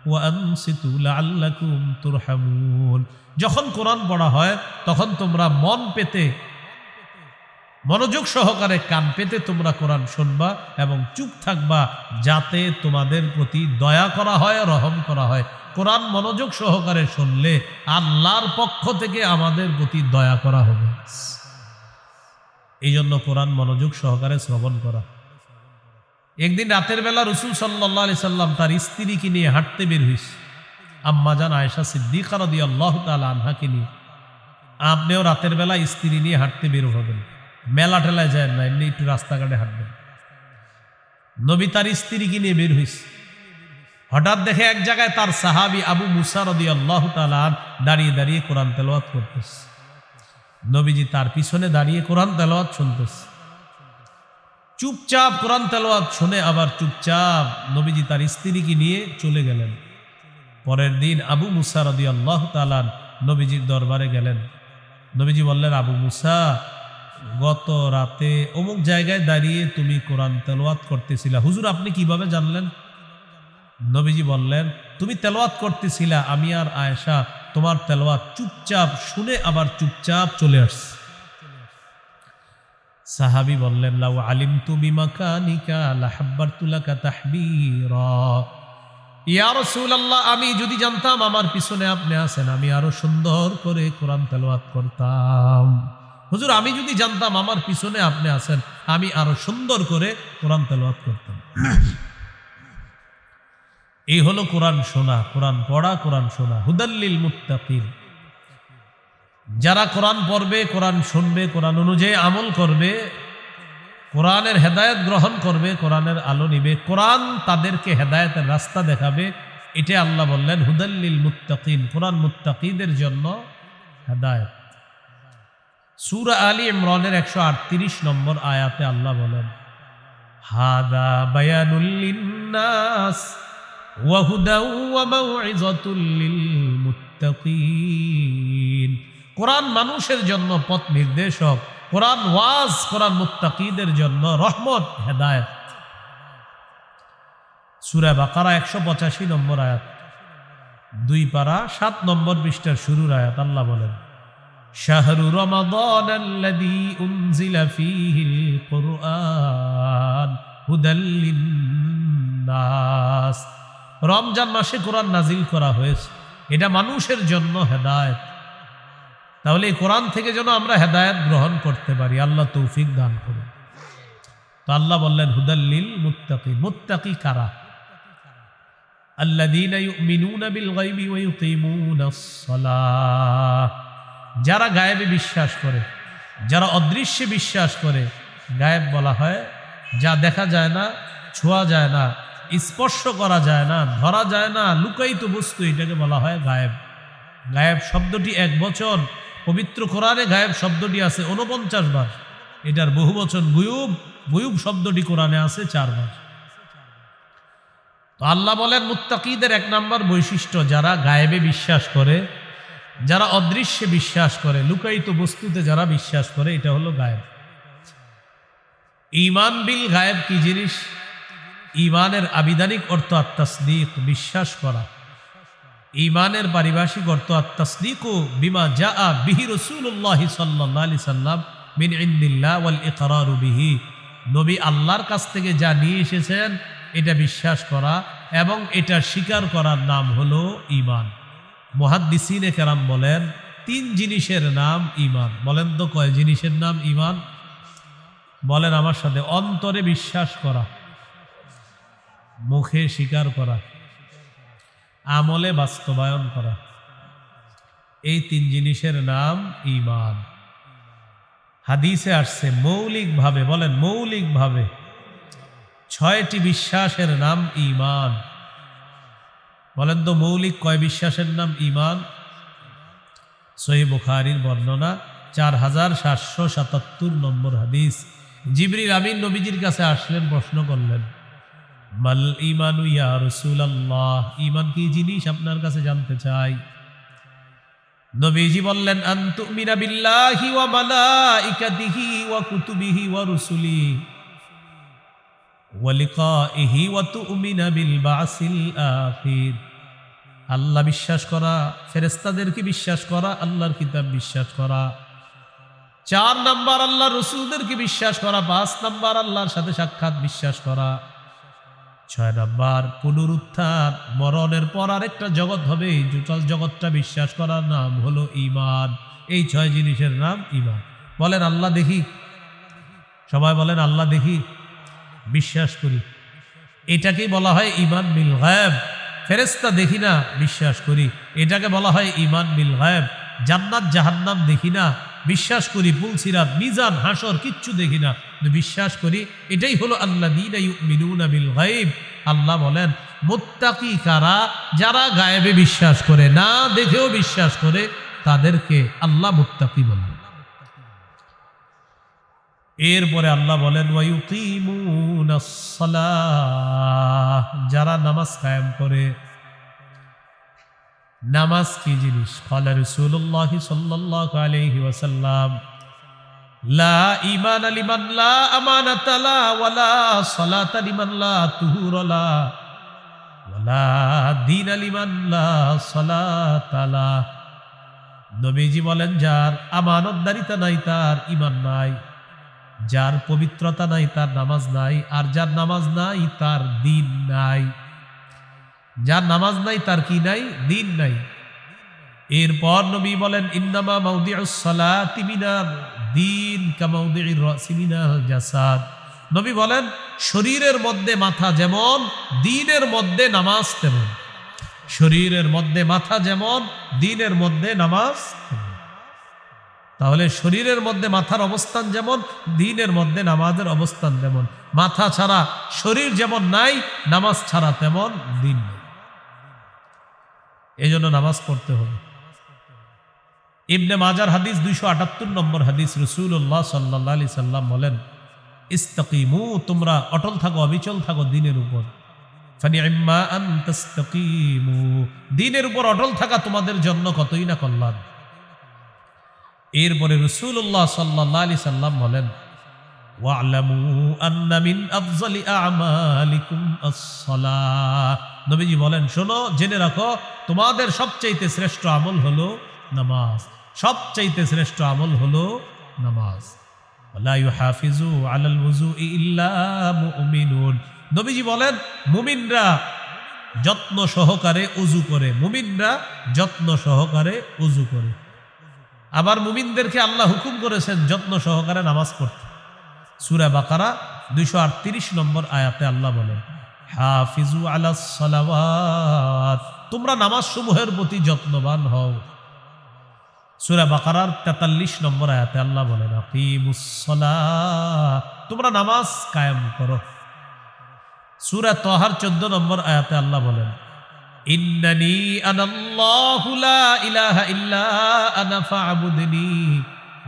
ওয়া আনসিতু লাআল্লাকুম তুরহামুন। যখন কোরআন পড়া হয় তখন তোমরা মন পেতে, মনোযোগ সহকারে কান পেতে তোমরা কোরআন শুনবা এবং চুপ থাকবা, যাতে তোমাদের প্রতি দয়া করা হয়, রহম করা হয়। কোরআন মনোযোগ সহকারে শুনলে আল্লাহর পক্ষ থেকে আমাদের প্রতি দয়া করা হবে। এই জন্য কোরআন মনোযোগ সহকারে শ্রবণ করা। একদিন রাতের বেলা রাসূল সাল্লাল্লাহু আলাইহি সাল্লাম তার স্ত্রীকে নিয়ে হাঁটতে বের হইস, আম্মাজান আয়েশা সিদ্দিকা রাদিয়াল্লাহু তাআলা আনহাকে নিয়ে। আপনিও রাতের বেলা স্ত্রী নিয়ে হাঁটতে বের হবেন, মেলা টেলায় যায় না, এমনি একটু রাস্তাঘাটে হাঁটবেন। নবী তার স্ত্রীকে নিয়ে বের হইস। হঠাৎ দেখে এক জায়গায় তার সাহাবী আবু মুসা রাদিয়াল্লাহু তাআলা দাঁড়িয়ে দাঁড়িয়ে কোরআন তেলাওয়াত করতেছে। নবীজি তার পিছনে দাঁড়িয়ে কোরআন তেলাওয়াত শুনতেছে। চুপচাপ কোরআন তেলাওয়াত শুনে আবার চুপচাপ নবীজি তার স্ত্রীকে নিয়ে চলে গেলেন। পরের দিন আবু মুসা রাদিয়াল্লাহু তাআলা নবীজির দরবারে গেলেন। নবীজি বললেন, আবু মুসা, গত রাতে অমুক জায়গায় দাঁড়িয়ে তুমি কোরআন তেলাওয়াত করতেছিলা, হুজুর আপনি কিভাবে জানলেন? নবীজি বললেন, তুমি তেলাওয়াত করতেছিলা, আমি আর আয়েশা তোমার তেলাওয়াত চুপচাপ শুনে আবার চুপচাপ চলে আসছি। সাহাবী বললেন, লাউ আলিমতু বিমাকানিকা লাহাব্বারতু লাকা তাহবীরা। ইয়া রাসূলুল্লাহ, আমি যদি জানতাম আমার পিছনে আপনি আছেন, আমি আরো সুন্দর করে কোরআন তেলাওয়াত করতাম। হুজুর, আমি যদি জানতাম আমার পিছনে আপনি আছেন, আমি আরো সুন্দর করে কোরআন তেলাওয়াত করতাম। এই হলো কোরআন শোনা, কোরআন পড়া, কোরআন শোনা। হুদাল্লিল মুত্তাকিন। যারা কোরআন পড়বে, কোরআন শুনবে, কোরআন অনুযায়ী আমল করবে, কোরআনের হেদায়েত গ্রহণ করবে, কোরআনের আলো নিবে, কোরআন তাদেরকে হেদায়েতের রাস্তা দেখাবে। এটা আল্লাহ বললেন হুদাল্লিল মুত্তাকিন, কোরআন মুত্তাকিদের জন্য হেদায়েত। সূরা আলী ইমরানের 138 নম্বর আয়াতে আল্লাহ বলেন, হাদা বায়ানুল লিন্নাস ওয়া হুদাও ওয়া মাউইযাতুল লিল মুত্তাকিন। কোরআন মানুষের জন্য পথ নির্দেশক, কোরআন ওয়াজ, কোরআন মুত্তাকিদের জন্য রহমত, হেদায়েত। সূরা বাকারা 185 নম্বর আয়াত, 2 পারা 7 নম্বর পৃষ্ঠার শুরুর আয়াত। আল্লাহ বলেন, শাহরু রমাদান আল্লাযী উনজিলা ফীহিল কুরআন হুদাল লিন্নাস। রমজান মাসে কোরআন নাজিল করা হয়েছে, এটা মানুষের জন্য হেদায়েত। তাহলে এই কোরআন থেকে যেন আমরা হেদায়েত গ্রহণ করতে পারি, আল্লাহ তৌফিক দান করুন। তো আল্লাহ বললেন হুদাল লিল মুত্তাকিন। মুত্তাকি কারা? আল্লাযীনা ইউমিনুনা বিল গায়বি ওয়া ইউকিমুনাস সালাহ। যারা গায়েবে বিশ্বাস করে, যারা অদৃশ্যে বিশ্বাস করে। গায়েব বলা হয় যা দেখা যায় না, ছোঁয়া যায় না, স্পর্শ করা যায় না, ধরা যায় না, লুকায়িত বস্তু, এটাকে বলা হয় গায়েব। গায়েব শব্দটি এক বচন, পবিত্র কোরআনে গায়েব শব্দটি আছে 49 বার। এটার বহু বচন গুয়ুব, গুয়ুব শব্দটি কোরআনে আছে 4 বার। তো আল্লাহ বলেন মুত্তাকিদের 1 নম্বর বৈশিষ্ট্য যারা গায়েবে বিশ্বাস করে, যারা অদৃশ্যে বিশ্বাস করে, লুকায়িত বস্তুতে যারা বিশ্বাস করে, এটা হলো গায়েব। ঈমান বিল গায়েব কি জিনিস? ঈমানের আবিধানিক অর্থ আত-তাসদীক, বিশ্বাস করা। ঈমানের পারিভাষিক অর্থ আত-তাসদীকু বিমা জাআ বিহি রাসূলুল্লাহ সাল্লাল্লাহু আলাইহি সাল্লাম মিন ইনদিল্লাহ ওয়াল ইকরারু বিহি। নবী আল্লাহর কাছ থেকে যা নিয়ে এসেছেন এটা বিশ্বাস করা এবং এটা স্বীকার করার নাম হলো ঈমান। মুহাদ্দিসিনে কেরাম বলেন 3 জিনিসের নাম ঈমান। বলেন তো কয় জিনিসের নাম ঈমান? বলেন আমার সাথে। অন্তরে বিশ্বাস করা, মুখে স্বীকার করা, আমলে বাস্তবায়ন করা, এই 3 জিনিসের নাম ঈমান। হাদিসে আসছে মৌলিকভাবে, বলেন মৌলিকভাবে 6টি বিশ্বাসের নাম ঈমান। বলেন তো মৌলিক কয় বিশ্বাসের নাম ঈমান? সহিহ বুখারীর বর্ণনা 4777 নম্বর হাদিস। জিবরিল আমিন নবীজির কাছে আসলেন, প্রশ্ন করলেন মাল ঈমানু ইয়া রাসূলুল্লাহ, ঈমান কি জিনিস আপনার কাছে জানতে চাই। নবীজি বললেন আন তুমিনা বিল্লাহি ওয়া মালাইকাতিহি ওয়া কুতুবিহি ওয়া রুসুলিহি ওয়া লিকাইহি ওয়া তুমিনা বিল বাসিল আখির। আল্লাহ বিশ্বাস করা, ফেরেশতাদেরকে বিশ্বাস করা, আল্লাহর কিতাব বিশ্বাস করা। 4 নাম্বার আল্লাহ রসুলদেরকে বিশ্বাস করা। 5 নাম্বার আল্লাহর সাথে সাক্ষাৎ বিশ্বাস করা। 6 নাম্বার পুনরুত্থান, মরণের পর আরেকটা জগৎ হবে, এই টোটাল জগৎটা বিশ্বাস করার নাম হলো ঈমান। এই 6 জিনিসের নাম ঈমান। বলেন আল্লাহ দেখি, সবাই বলেন আল্লাহ দেখি, বিশ্বাস করি। এটাকেই বলা হয় ঈমান বিল গায়ব। ফেরেশতা দেখি না, বিশ্বাস করি, এটাকে বলা হয় ঈমান বিল গায়ব। জান্নাত জাহান্নাম দেখি না, বিশ্বাস করি। পুলসিরাত, মিজান, হাসর কিচ্ছু দেখি না, বিশ্বাস করি। এটাই হলো আল্লাযীনা ইউমিনুনা বিল গায়ব। আল্লাহ বলেন মুত্তাকি কারা? যারা গায়েবে বিশ্বাস করে, না দেখেও বিশ্বাস করে, তাদেরকে আল্লাহ মুত্তাকি বলেন। এরপরে আল্লাহ বলেন ওয়া ইউকিমুনাস সালাহ, যারা নামাজ কায়েম করে। নামাজ কি জিনিস? ক্বালা রাসূলুল্লাহ সাল্লাল্লাহু আলাইহি ওয়াসাল্লাম লা ঈমানা লিমান লা আমানাতা লা ওয়ালা সালাতা লিমান লা তুহুরা লা ওয়ালা দীনা লিমান লা সালাতা লা। নবীজি বলেন যার আমানতদারিতা নাই তার ঈমান নাই, যার পবিত্রতা নাই তার নামাজ নাই, আর যার নামাজ নাই তার দ্বীন নাই। যার নামাজ নাই তার কি নাই? দ্বীন নাই। এরপর নবী বলেন ইন্নামা মাউদিউস সালাতি মিনাল দ্বীন কামাউদিউর রাসি মিনাল জাসাদ। নবী বলেন শরীরের মধ্যে মাথা যেমন, দ্বীনের মধ্যে নামাজ তেমন। শরীরের মধ্যে মাথা যেমন, দ্বীনের মধ্যে নামাজ তেমন। তাহলে শরীরের মধ্যে মাথার অবস্থান যেমন, দ্বীনের মধ্যে নামাজের অবস্থান তেমন। মাথা ছাড়া শরীর যেমন নাই, নামাজ ছাড়া তেমন দ্বীন নেই। এই জন্য নামাজ পড়তে হবে। ইবনে মাজার হাদিস 278 নম্বর হাদিস। রাসূলুল্লাহ সাল্লাল্লাহু আলাইহি সাল্লাম বলেন ইস্তাকিমু, তোমরা অটল থাকো, অবিচল থাকো দ্বীনের উপর। ফানি'ম্মা আন তাস্তাকিমু, দ্বীনের উপর অটল থাকা তোমাদের জন্য কতই না কল্যাণ। এরপরে রাসূলুল্লাহ সাল্লাল্লাহু আলাইহি সাল্লাম বলেন ওয়া'লামু আন্না মিন আফযালি আ'মালিকুম আস-সালাহ। নবীজি বলেন শোনো, জেনে রাখো তোমাদের সবচেয়ে শ্রেষ্ঠ আমল হলো নামাজ। সবচাইতে শ্রেষ্ঠ আমল হলো নামাজ। ওয়ালা ইউহাফিজু আলাল ওযুই ইল্লা মুমিনুন। নবীজি বলেন মুমিনরা যত্ন সহকারে ওযু করে, মুমিনরা যত্ন সহকারে ওযু করে। আবার মুমিনদেরকে আল্লাহ হুকুম করেছেন যত্ন সহকারে নামাজ পড়তে। সূরা বাকারা 238 নম্বর আয়াতে আল্লাহ বলেন হাফিজু আলাস সালাওয়াত, তোমরা নামাজ সমূহের প্রতি যত্নবান হও। সূরা বাকারার 43 নম্বর আয়াতে আল্লাহ বলেন আকিমুস সালাহ, তোমরা নামাজ কায়েম করো। সূরা তাহার 14 নম্বর আয়াতে আল্লাহ বলেন ইন্নানি আনাল্লাহু লা ইলাহা ইল্লা আনা ফা'বুদনি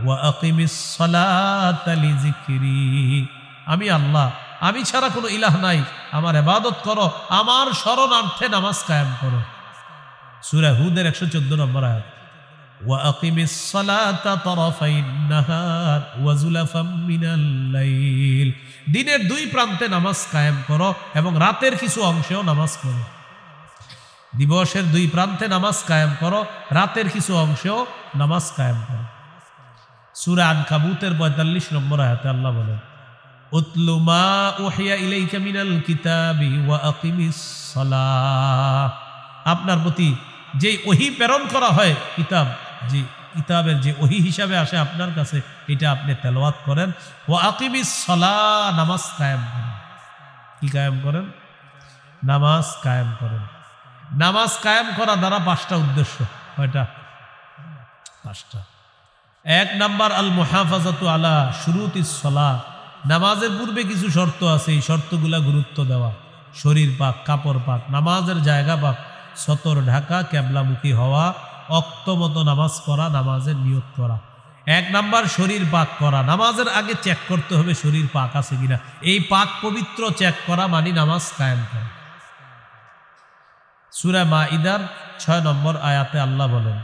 ওয়া আকিমিস সালাতা লিযিকরি। আমি আল্লাহ, আমি ছাড়া কোনো ইলাহ নাই, আমার ইবাদত করো, আমার শরণার্থে নামাজ কায়েম করো। সূরা হুদের 114 নম্বর আয়াত ওয়া আকিমিস সালাতা তারাফাইন নাহার ওয়া যুলাফাম মিনাল লাইল, দিনের দুই প্রান্তে নামাজ কায়েম করো এবং রাতের কিছু অংশেও নামাজ পড়ো। দিবসের দুই প্রান্তে নামাজ কায়েম করো, রাতের কিছু অংশেও নামাজ কায়েম করো। সূরা আনকাবুতের 45 নম্বর আয়াতে আল্লাহ বলেন উতলু মা উহিয়া ইলাইকা মিনাল কিতাবি ওয়া আকিমিস সালাহ, আপনার প্রতি যে ওহী প্রেরণ করা হয়, কিতাব, যে কিতাবের যে ওহী হিসাবে আসে আপনার কাছে, এটা আপনি তেলাওয়াত করেন। ওয়া আকিমিস সালাহ, নামাজ কায়েম করেন। কি কায়েম করেন? নামাজ কায়েম করেন। নামাজ কায়েম করা দ্বারা 5টা উদ্দেশ্য। কয়টা? 5টা। 1 নাম্বার আল মুহাফাজাতু আলা শুরুতিস সালাহ, নামাজের পূর্বে কিছু শর্ত আছে, এই শর্তগুলা গুরুত্ব দেওয়া। শরীর পাক, কাপড় পাক, নামাজের জায়গা পাক, সতর ঢাকা, কেবলামুখী হওয়া, অক্ত মতো নামাজ পড়া, নামাজের নিয়ত করা। 1 নাম্বার শরীর পাক করা, নামাজের আগে চেক করতে হবে শরীর পাক আছে কিনা। এই পাক পবিত্র চেক করা মানে নামাজ কায়েম করা। সূরা মাইদার 6 নম্বর আয়াতে আল্লাহ বলেন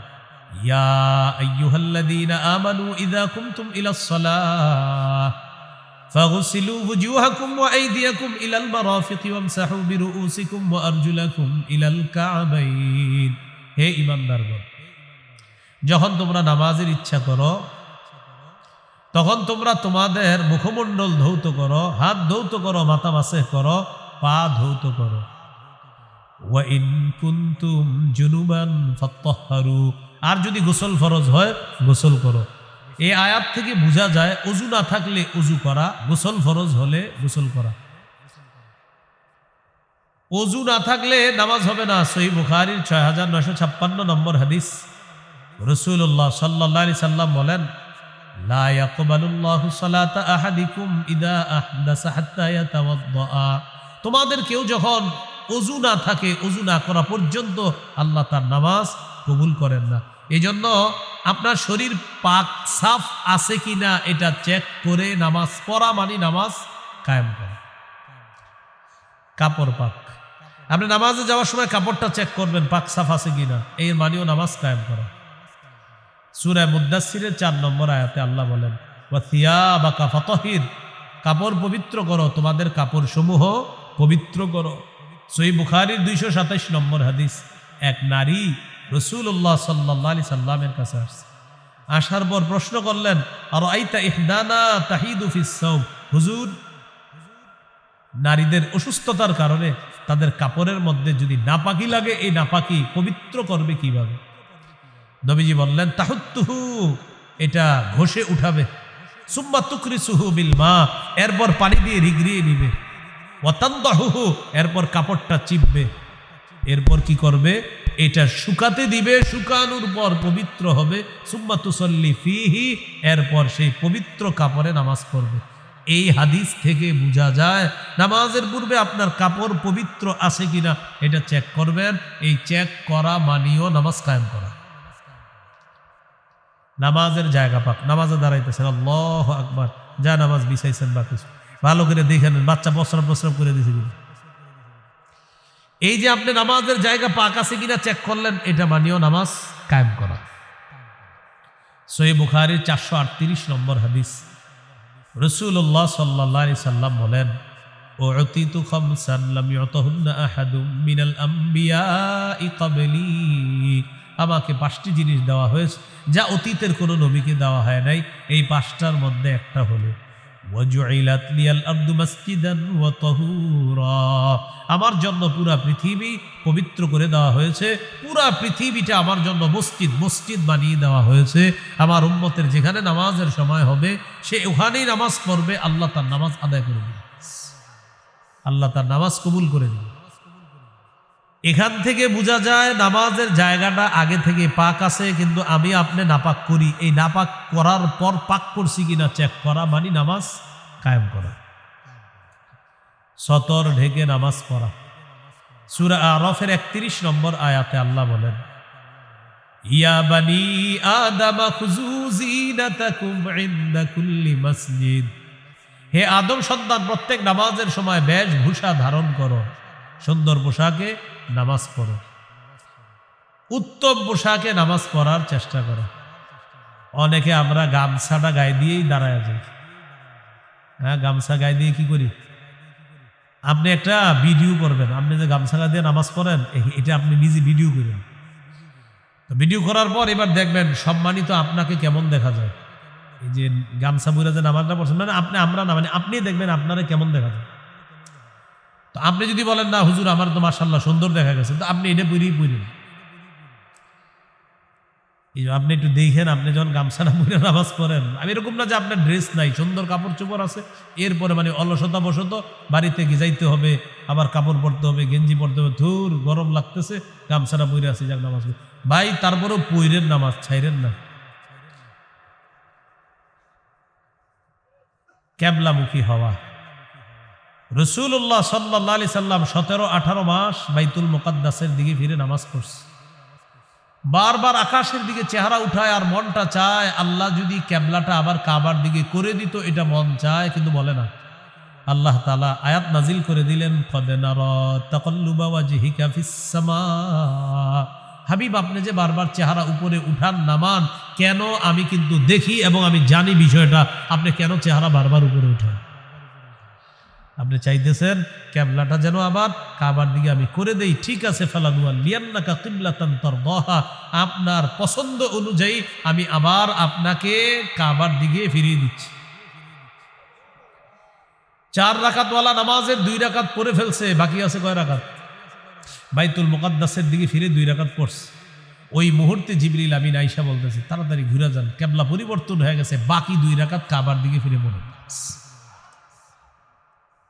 ইয়া আইয়ুহাল্লাযীনা আমানু ইযা কুমতুম ইলাস সালাহ ফাগসিলু ওয়ুজুহাকুম ওয়া আইদিয়াকুম ইলাল মারাফিকি ওয়ামসাহু বিরুউসিকুম ওয়া আরজুলাকুম ইলাল কা'বাইন। হে ঈমানদারগণ, যখন তোমরা নামাজের ইচ্ছা করো তখন তোমরা তোমাদের মুখমণ্ডল ধৌত করো, হাত ধৌত করো, মাথা মাসেহ করো, পা ধৌত করো। ওয়া ইন কুনতুম জুনুবান ফাত্তাহহারু, আর যদি গোসল ফরজ হয় গোসল করো। এই আয়াত থেকে বোঝা যায় ওযু না থাকলে ওযু করা, গোসল ফরজ হলে গোসল করা। ওযু না থাকলে নামাজ হবে না। সহিহ বুখারীর 6956 নম্বর হাদিস, রাসূলুল্লাহ সাল্লাল্লাহু আলাইহি সাল্লাম বলেন লা ইয়াকবালুল্লাহু সালাতা আহাদিকুম ইযা আহদাসা হাত্তা ইয়াতাওয়াদ্দা, তোমাদের কেউ যখন ওযু না থাকে, ওযু না করা পর্যন্ত আল্লাহ তার নামাজ কবুল করেন না। এই জন্য আপনার শরীর পাক সাফ আছে কিনা এটা চেক করে নামাজ পড়া মানে নামাজ কায়েম করা। কাপড় পাক, আপনি নামাজে যাওয়ার সময় কাপড়টা চেক করবেন পাক সাফ আছে কিনা, এর মানেও নামাজ কায়েম করা। সূরা মুদ্দাসসিরের 4 নম্বর আয়াতে আল্লাহ বলেন ওয়া থিয়াবাকা ফাতাহির, কাপড় পবিত্র করো, তোমাদের কাপড় সমূহ পবিত্র করো। সহিহ বুখারীর 227 নম্বর হাদিস, এক নারী রাসূলুল্লাহ সাল্লাল্লাহু আলাইহি সাল্লামের কাছে আসছে। আসার পর প্রশ্ন করলেন আর আইতা ইহদানা তাহিদু ফিস সাওম, হুজুর, নারীদের অসুস্থতার কারণে তাদের কাপড়ের মধ্যে যদি নাপাকি লাগে, এই নাপাকি পবিত্র করবে কিভাবে? নবীজি বললেন তাহুত্তুহু, এটা ঘষে উঠাবে। সুম্মা তুকরিসুহু বিল মা, এরপর পানি দিয়ে রিগড়িয়ে নিবে। ওয়া তানদাহুহু, এরপর কাপড়টা চিপবে। এরপর কি করবে? এটা শুকাতে দিবে, শুকানোর পর পবিত্র হবে। সুম্মা তুসাল্লি ফিহি, এরপর সেই পবিত্র কাপড়ে নামাজ পড়বে। এই হাদিস থেকে বোঝা যায় নামাজের পূর্বে আপনার কাপড় পবিত্র আছে কিনা এটা চেক করবেন। এই চেক করা মানিও নামাজ কায়েম করা। নামাজের জায়গা পাক, নামাজে দাঁড়াইতেছেন, আল্লাহু আকবার, যা নামাজ বিছাইছেন বা কিছু ভালো করে দেখে নেন, বাচ্চা প্রস্রাব করে দিয়েছে কিনা। এই যে আপনি নামাজের জায়গা পাক আছে কিনা চেক করলেন, এটা মানিও নামাজ কায়েম করা। সহিহ বুখারীর 438 নম্বর হাদিস, রাসূলুল্লাহ সাল্লাল্লাহু আলাইহি সাল্লাম বলেন উতিতু খামসান লাম ইউতাহুন্না আহাদুম মিনাল আমবিয়াই ক্বাবলি, আমাকে 5টি জিনিস দেওয়া হয়েছে যা অতীতের কোনো নবীকে দেওয়া হয় নাই। এই 5টার মধ্যে একটা হলো ওয়াজুইলাত লিয়াল আরদু মাসজিদান ওয়া তাহুরা, আমার জন্য পুরা পৃথিবী পবিত্র করে দেওয়া হয়েছে। পুরা পৃথিবীটা আমার জন্য মসজিদ বানিয়ে দেওয়া হয়েছে। আমার উম্মতের যেখানে নামাজের সময় হবে সে ওখানেই নামাজ পড়বে, আল্লাহ তার নামাজ আদায় করে দেবে, আল্লাহ তার নামাজ কবুল করে দেবে। এখান থেকে বোঝা যায় নামাজের জায়গাটা আগে থেকে পাক আছে, কিন্তু আমি আপনি নাপাক করি। এই নাপাক করার পর পাক করছি কিনা চেক করা মানে নামাজ কায়েম করা, সতর ঢেকে নামাজ পড়া। সূরা আরাফের 31 নম্বর আয়াতে আল্লাহ বলেন, ইয়া বানি আদম খুযু যিনাতাকুম ইনদা কুল্লি মসজিদ, হে আদম সন্তান প্রত্যেক নামাজের সময় বেশভূষা ধারণ করো, সুন্দর পোশাকে নামাজ পড়ো, উত্তম পোশাকে নামাজ পড়ার চেষ্টা করো। অনেকে আমরা গামছাটা গায়ে দিয়েই দাঁড়ায় যাই। হ্যাঁ, গামছা গায়ে দিয়ে কি করি? আপনি একটা ভিডিও করবেন, আপনি যে গামছা গায়ে দিয়ে নামাজ পড়েন এটা আপনি নিজে ভিডিও করেন। ভিডিও করার পর এবার দেখবেন সম্মানিত আপনাকে কেমন দেখা যায়। এই যে গামছা বুড়া যে নামাজটা পড়ছেন, মানে আমরা না, মানে আপনি দেখবেন আপনারা কেমন দেখা যায়। তো আপনি যদি বলেন না হুজুর আমার তো মাশাআল্লাহ সুন্দর দেখা গেছে, তো আপনি এটা পড়েন। এই আপনি একটু দেখেন, আপনি যখন গামছাটা পরে নামাজ পড়েন, আমি এরকম না যে আপনার ড্রেস নাই, সুন্দর কাপড় চোপড় আছে, এরপরে মানে অলসতা বসত বাড়িতে গিয়ে যাইতে হবে, আবার কাপড় পরতে হবে, গেঞ্জি পরতে হবে, ধুর গরম লাগতেছে গামছাটা পরে আছে যাক নামাজ পড়ি। ভাই তারপরেও পইরেন নামাজ, ছাইরেন না। কেবলামুখী হওয়া, রাসূলুল্লাহ সাল্লাল্লাহু আলাইহি সাল্লাম 17-18 মাস বাইতুল মুকাদ্দাসের দিকে ফিরে নামাজ পড়ছে। বারবার আকাশের দিকে চেহারা উঠায় আর মনটা চায় আল্লাহ যদি কেবলাটা আবার কাবার দিকে করে দিত, এটা মন চায় কিন্তু বলে না। আল্লাহ তাআলা আয়াত নাজিল করে দিলেন, কদ নারা তাকাল্লুবা ওয়াজহিকা ফিস সামা, হাবিব আপনি যে বারবার চেহারা উপরে উঠান নামান কেন, আমি কিন্তু দেখি এবং আমি জানি বিষয়টা, আপনি কেন চেহারা বারবার উপরে উঠান? আপনি চাইতেছেন কেবলাটা যেন আবার কাবার দিকে আমি করে দেই, ঠিক আছে, ফালানুয়াল্লিয়ান্নাকা কিবলাতান তারদাহা, আপনার পছন্দ অনুযায়ী আমি আবার আপনাকে কাবার দিকে ফিরিয়ে দিচ্ছি। 4 রাকাতওয়ালা নামাজের 2 রাকাত পড়ে ফেলছে, বাকি আছে কয় রাকাত? বাইতুল মুকাদ্দাসের দিকে ফিরে 2 রাকাত পড়ছে। ওই মুহূর্তে জিবরিল আমিন আয়েশা বলতেছে তাড়াতাড়ি ঘুরে যান, কেবলা পরিবর্তন হয়ে গেছে, বাকি 2 রাকাত কাবার দিকে ফিরে পড়েন।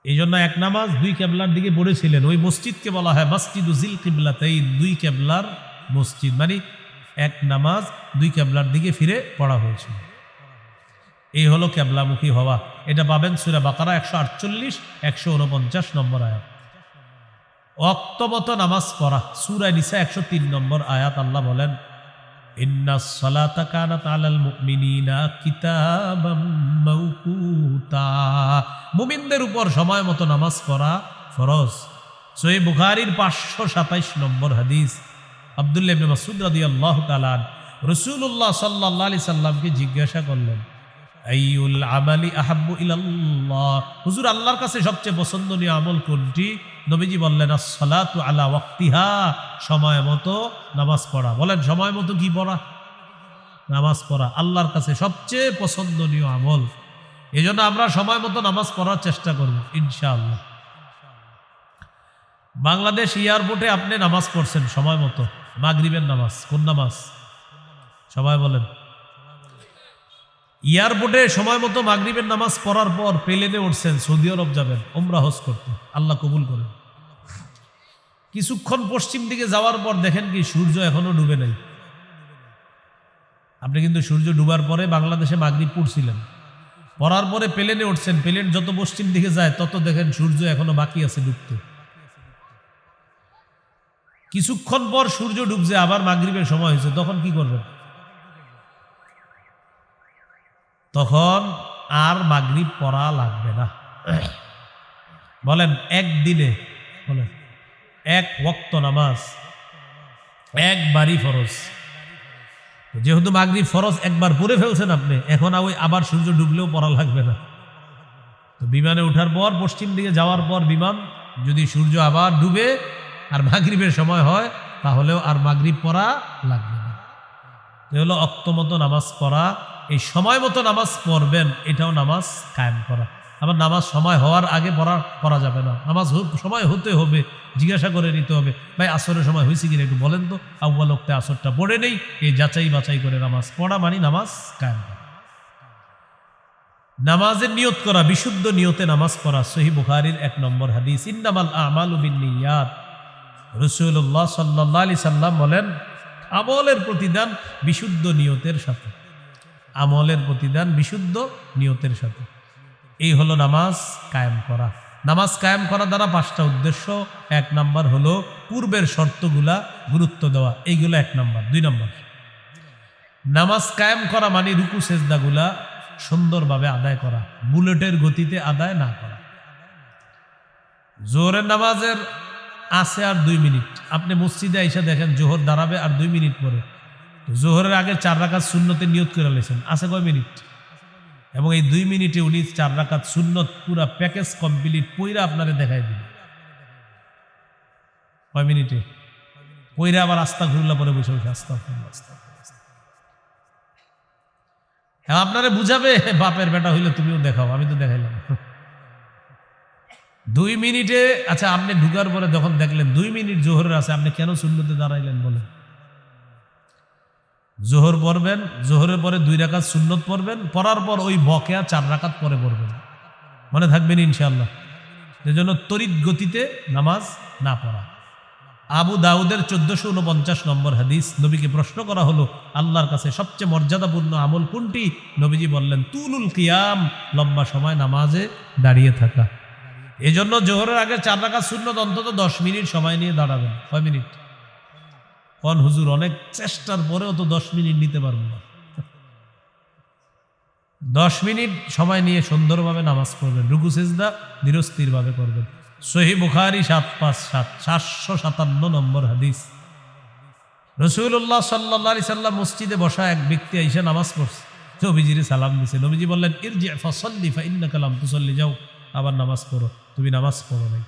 এই জন্য 1 নামাজ 2 কেবলার দিকে পড়েছিলেন। ওই মসজিদকে বলা হয় মসজিদু জিল কিবলাতাইন, 2 কেবলার মসজিদ, মানে 1 নামাজ 2 কেবলার দিকে ফিরে পড়া হয়েছিল। এই হলো কেবলামুখী হওয়া। এটা পাবেন সূরা বাকারা 148-149 নম্বর আয়াত। ওয়াক্তমত নামাজ পড়া, সূরা নিসা 103 নম্বর আয়াত আল্লাহ বলেন, ইন্নাস সালাতা কানাত আলাল মুমিনিনা কিতাবাম মাওকুতা, মুমিনদের উপর সময় মতো নামাজ পড়া ফরজ। সহিহ বুখারীর 527 নম্বর হাদিস, আব্দুল্লাহ ইবনে মাসউদ রাদিয়াল্লাহু তাআলা রাসূলুল্লাহ সাল্লাল্লাহু আলাইহি সাল্লামকে জিজ্ঞাসা করলেন, আইয়ুল আমালি আহাব্বু ইলাল্লাহ, হুজুর আল্লাহর কাছে সবচেয়ে পছন্দনীয় আমল কোনটি? নবীজি বললেন, আস-সালাতু আলা ওয়াক্তিহা, সময় মতো নামাজ পড়া। বলেন সময় মতো কি পড়া? নামাজ পড়া আল্লাহর কাছে সবচেয়ে পছন্দনীয় আমল। এই জন্য আমরা সময় মতো নামাজ পড়ার চেষ্টা করব ইনশাআল্লাহ। বাংলাদেশ এয়ারপোর্টে আপনি নামাজ পড়ছেন সময় মতো, মাগরিবের নামাজ। কোন নামাজ? সবাই বলেন। এয়ারপোর্টে সময় মতো মাগরিবের নামাজ পড়ার পর প্লেনে উঠছেন, সৌদি আরব যাবেন উমরা হজ করতে, আল্লাহ কবুল করেন। কিছুক্ষণ পশ্চিম দিকে যাওয়ার পর দেখেন কি সূর্য এখনো ডুবে নাই। আপনি কিন্তু সূর্য ডুবার পরে বাংলাদেশে মাগরিব পড়ছিলেন, পড়ার পরে প্লেনে উঠছেন, প্লেন যত পশ্চিম দিকে যায় তত দেখেন সূর্য এখনো বাকি আছে ডুবতে। কিছুক্ষণ পর সূর্য ডুবছে, আবার মাগরিবের সময় হয়েছে, তখন কি করবেন? তখন আর মাগরিব পড়া লাগবে না। বলেন একদিনে, বলেন 1 ওয়াক্ত নামাজ একবারই ফরজ। যেহেতু মাগরিব ফরজ একবার পড়ে ফেলছেন আপনি, এখন আবার সূর্য ডুবলেও পড়া লাগবে না। তো বিমানে ওঠার পর পশ্চিম দিকে যাওয়ার পর বিমান যদি সূর্য আবার ডুবে আর মাগরিবের সময় হয়, তাহলেও আর মাগরিব পড়া লাগবে না। এ হলো অক্ত মতো নামাজ পড়া, এই সময় মতো নামাজ পড়বেন, এটাও নামাজ কায়েম করা। আবার নামাজ সময় হওয়ার আগে পড়া যাবে না, নামাজ সময় হতে হবে, জিজ্ঞাসা করে নিতে হবে, ভাই আসরের সময় হয়েছে কিনা একটু বলেন তো, আউ্বাল ওক্তে আসরটা পড়ে নেই, এই যাচাই বাছাই করে নামাজ পড়া মানে নামাজ কায়েম করা। নামাজের নিয়ত করা, বিশুদ্ধ নিয়তে নামাজ পড়া। সহিহ বুখারীর 1 নম্বর হাদিস, ইন্নামাল আমালু বিন্নিয়াত। রাসূলুল্লাহ সাল্লাল্লাহু আলাইহি সাল্লাম বলেন, আমলের প্রতিদান বিশুদ্ধ নিয়তের সাথে, আমলের প্রতিদান বিশুদ্ধ নিয়তের সাথে। এই হলো নামাজ কায়েম করা। নামাজ কায়েম করা দ্বারা 5টা উদ্দেশ্য। 1 নম্বর হলো পূর্বের শর্তগুলা গুরুত্ব দেওয়া, এইগুলো 1 নম্বর। 2 নম্বর, নামাজ কায়েম করা মানে রুকু সেজদাগুলা সুন্দরভাবে আদায় করা, বুলেটের গতিতে আদায় না করা। জোহরের নামাজের আছে আর 2 মিনিট, আপনি মসজিদে এসে দেখেন জোহর দাঁড়াবে আর 2 মিনিট পরে, জোহরের আগে 4 রাকাত সুন্নতে নিয়ত করে লেছেন, আছে কয় মিনিট? এবং এই 2 মিনিটে উনি 4 রাকাত সুন্নত পুরা প্যাকেজ কমপ্লিট পইরা আপনারে দেখাই দিবে। কয় মিনিটে পইরা আবার আস্তাগফিরুল্লাহ পরে বসে বসে আস্তাগফিরুল্লাহ। হ্যাঁ, আপনারে বুঝাবে, বাপের বেটা হইলে তুমিও দেখাও, আমি তো দেখাইলাম। 2 মিনিটে, আচ্ছা আপনি ঢুকার পরে যখন দেখলেন 2 মিনিট জোহরের আছে, আপনি কেন সুন্নতে দাঁড়াইলেন বলেন? জোহর পড়বেন, জোহরের পরে 2 রাকাত সুন্নত পড়বেন, পড়ার পর ওই বকেয়া 4 রাকাত পরে পড়বেন, মনে থাকবেন ইনশাআল্লাহ। এজন্য তড়িৎ গতিতে নামাজ না পড়া। আবু দাউদের 1449 নম্বর হাদিস, নবীকে প্রশ্ন করা হলো আল্লাহর কাছে সবচেয়ে মর্যাদাপূর্ণ আমল কোনটি? নবীজি বললেন তুলুল কিয়াম, লম্বা সময় নামাজে দাঁড়িয়ে থাকা। এজন্য জোহরের আগে 4 রাকাত সুন্নত অন্তত 10 মিনিট সময় নিয়ে দাঁড়াবেন। কয় মিনিট? কোন হুজুর অনেক চেষ্টার পরেও তো 10 মিনিট নিতে পারবো না। 10 মিনিট সময় নিয়ে সুন্দরভাবে নামাজ পড়বেন, রুকু সিজদা ধীরস্থিরভাবে করবেন। সহিহ বুখারী 757 নম্বর হাদিস, রাসূলুল্লাহ সাল্লাল্লাহু আলাইহি সাল্লাম মসজিদে বসা এক ব্যক্তি আইসা নামাজ পড়ছে, নবীজিরে সালাম দিছে। নবীজি বললেন ইরজি ফাসাল্লি ফাইন্নাকা লাম তুসাল্লি, যাও আবার নামাজ পড়ো, তুমি নামাজ পড়ো নাই।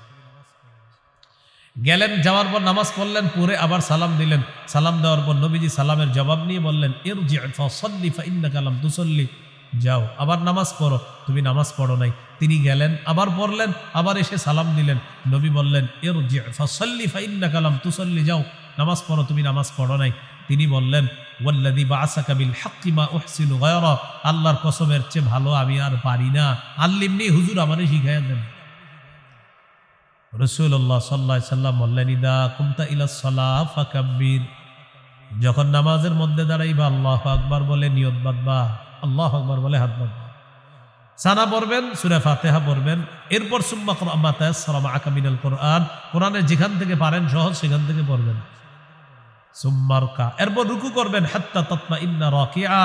গেলেন, যাওয়ার পর নামাজ পড়লেন, পরে আবার সালাম দিলেন। সালাম দেওয়ার পর নবীজি সালামের জবাব নিয়ে বললেন ইরজি ফাসাল্লি ফাইন্নাকা লাম তুসাল্লি, যাও আবার নামাজ পড়ো, তুমি নামাজ পড়ো নাই। তিনি গেলেন, আবার পড়লেন, আবার এসে সালাম দিলেন। নবী বললেন ইরজি ফাসাল্লি ফাইন্নাকা লাম তুসাল্লি, যাও নামাজ পড়ো, তুমি নামাজ পড়ো নাই। তিনি বললেন ওয়াল্লাযী বাআসাকা বিল হাক্কি মা উহসিনু গায়রা, আল্লাহর কসমের চেয়ে ভালো আমি আর পারি না, আল্লিমনি, হুজুর আমারে শিখাইয়া দেন। রাসূলুল্লাহ সাল্লাল্লাহু আলাইহি সাল্লাম বললেন ইদা কুমতা ইলাস সালাহ ফাকাব্বির, যখন নামাজের মধ্যে দাঁড়াইবা আল্লাহু আকবার বলে নিয়ত বাঁধবা, আল্লাহু আকবার বলে হাত বাঁধবা, সানা পড়বেন, সূরা ফাতিহা পড়বেন, এরপর সুম্মা ক্রা মা তায়াসসারা মাআকা মিনাল কুরআন, কোরআনের যেখান থেকে পারেন সহজ সেখান থেকে পড়বেন। সুম্মা রুকা, এরপর রুকু করবেন, হাত্তা তাতমাইন্না রাকিআ,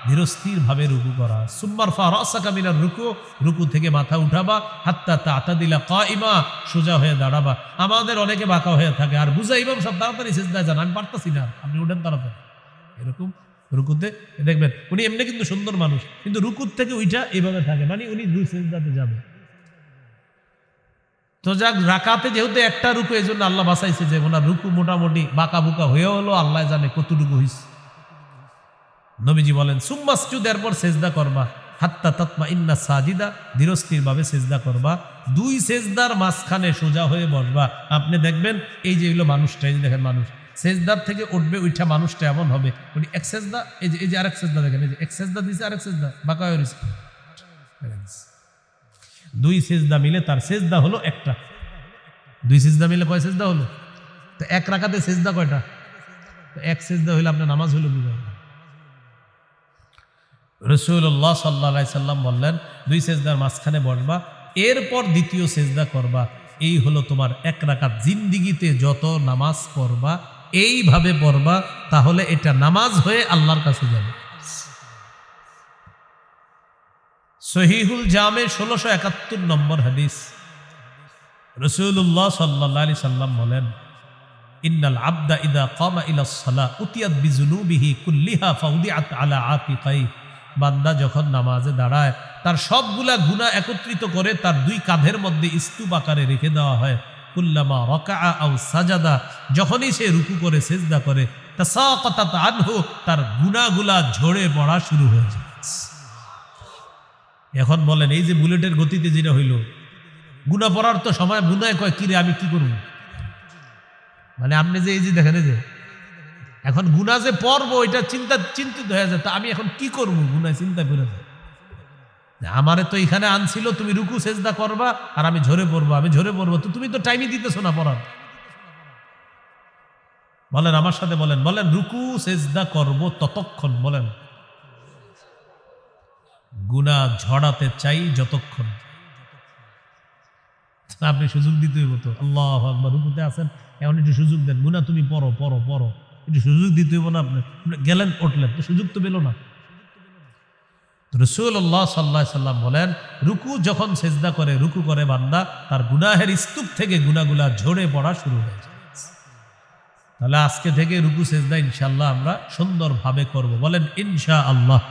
ধীরস্থির ভাবে রুকু করা। সুম্মা রফা রাসাকা মিনার রুকু, রুকু থেকে মাথা উঠাবা, হাত্তা তা'তাদিলা কাইমা, সোজা হয়ে দাঁড়াবা। আমাদের অনেকে বাঁকা হয়ে থাকে, আর বুঝা ইমাম সব তাড়াতাড়ি সিজদায় যান, আমি পারতাছি না, আপনি উঠেন তাড়াতাড়ি। এরকম রুকুতে দেখবেন উনি এমনি কিন্তু সুন্দর মানুষ, কিন্তু রুকুর থেকে উইটা এইভাবে থাকে, মানে উনি 2 সিজদাতে যাবে। তো যাক, রাকাতে যেহেতু একটা রুকু, এই জন্য আল্লাহ বাঁচাইছে যে ওনার রুকু মোটামুটি বাঁকা বুকা হয়ে হলো, আল্লাহ জানে কতটুকু হইছে। নবীজি বলেন সুম্মাসজুদ, এরপর সেজদা করবা, হাত্তা তাতমাইন্না সাজিদা, ধীরস্থির ভাবে সেজদা করবা, 2 সেজদার মাঝখানে সোজা হয়ে বসবা। আপনি দেখবেন এই যে এগুলো মানুষটা, এই যে দেখেন মানুষ সেজদার থেকে উঠবে, উঠা মানুষটা এমন হবে, উনি এক সেজদা, এই যে আরেক সেজদা দেখেন, এই যে এক সেজদা দিছে, আরেক সেজদা বাঁকা হয়ে রয়েছে। 2 সেজদা মিলে তার সেজদা হলো একটা। 2 সেজদা মিলে কয় সেজদা হলো? তো 1 রাকাতে সেজদা কয়টা? তো 1 সেজদা হইলে আপনার নামাজ হইল বুঝা। রাসূলুল্লাহ সাল্লাল্লাহু আলাইহি সাল্লাম বললেন 2 সেজদার মাঝখানে বসবা, এরপর দ্বিতীয় সেজদা করবা। এই হলো তোমার 1 রাকাত। জিন্দিগিতে যত নামাজ পড়বা এইভাবে পড়বা, তাহলে এটা নামাজ হয়ে আল্লাহর কাছে যাবে। সহিহুল জামে 1671 নম্বর হাদিস, রাসূলুল্লাহ সাল্লাল্লাহু আলাইহি সাল্লাম বলেন ইন্নাল আবদা ইদা কামা ইলাস সালাহ উতিয়াত বিযুনুবিহি কুল্লিহা ফাউদিআত আলা আতিকাই, বান্দা যখন নামাজে দাঁড়ায় তার সবগুলা গুনাহ একত্রিত করে তার 2 কাঁধের মধ্যে স্তূপ আকারে রেখে দেওয়া হয়। কুল্লামা রাকাআ আও সাজাদা, যখনই সে রুকু করে সেজদা করে, তাসাকাতাত আনহু, তার গুনাহগুলা ঝরে পড়া শুরু হয়ে যায়। এখন বলেন এই যে বুলেটের গতিতে যেটা হইল, গুনাহ পড়ার তো সময় গুনায় কয় কিরে আমি কি করব, মানে আপনি যে এই যে দেখেন যে এখন গুনাহ যে পড়বো এটা চিন্তিত হয়ে যায়, তা আমি এখন কি করব, গুনায় চিন্তা করে যায়। আমারে তো এখানে আনছিল তুমি রুকু সেজদা করবা আর আমি ঝরে পড়বো, তো তুমি তো টাইমই দিতেছো না পড়ার। বলেন আমার সাথে বলেন রুকু সেজদা করব ততক্ষণ, বলেন গুনাহ ঝড়াতে চাই যতক্ষণ। আপনি সুযোগ দিতে হইব তো, আল্লাহু আকবার, রুকুতে আছেন এখন একটু সুযোগ দেন, গুনাহ তুমি পড়ো, একটু সুযোগ দিতে হইব না। আপনি গেলেন উঠলেন, তো সুযোগ তো পেল না। রাসূলুল্লাহ সাল্লাল্লাহু আলাইহি সাল্লাম বলেন রুকু যখন সেজদা করে, রুকু করে বান্দা, তার গুনাহের স্তূপ থেকে গুনাহগুলা ঝরে পড়া শুরু হয়ে যায়। তাহলে আজকে থেকে রুকু সেজদা ইনশাআল্লাহ আমরা সুন্দরভাবে করব, বলেন ইনশাআল্লাহ।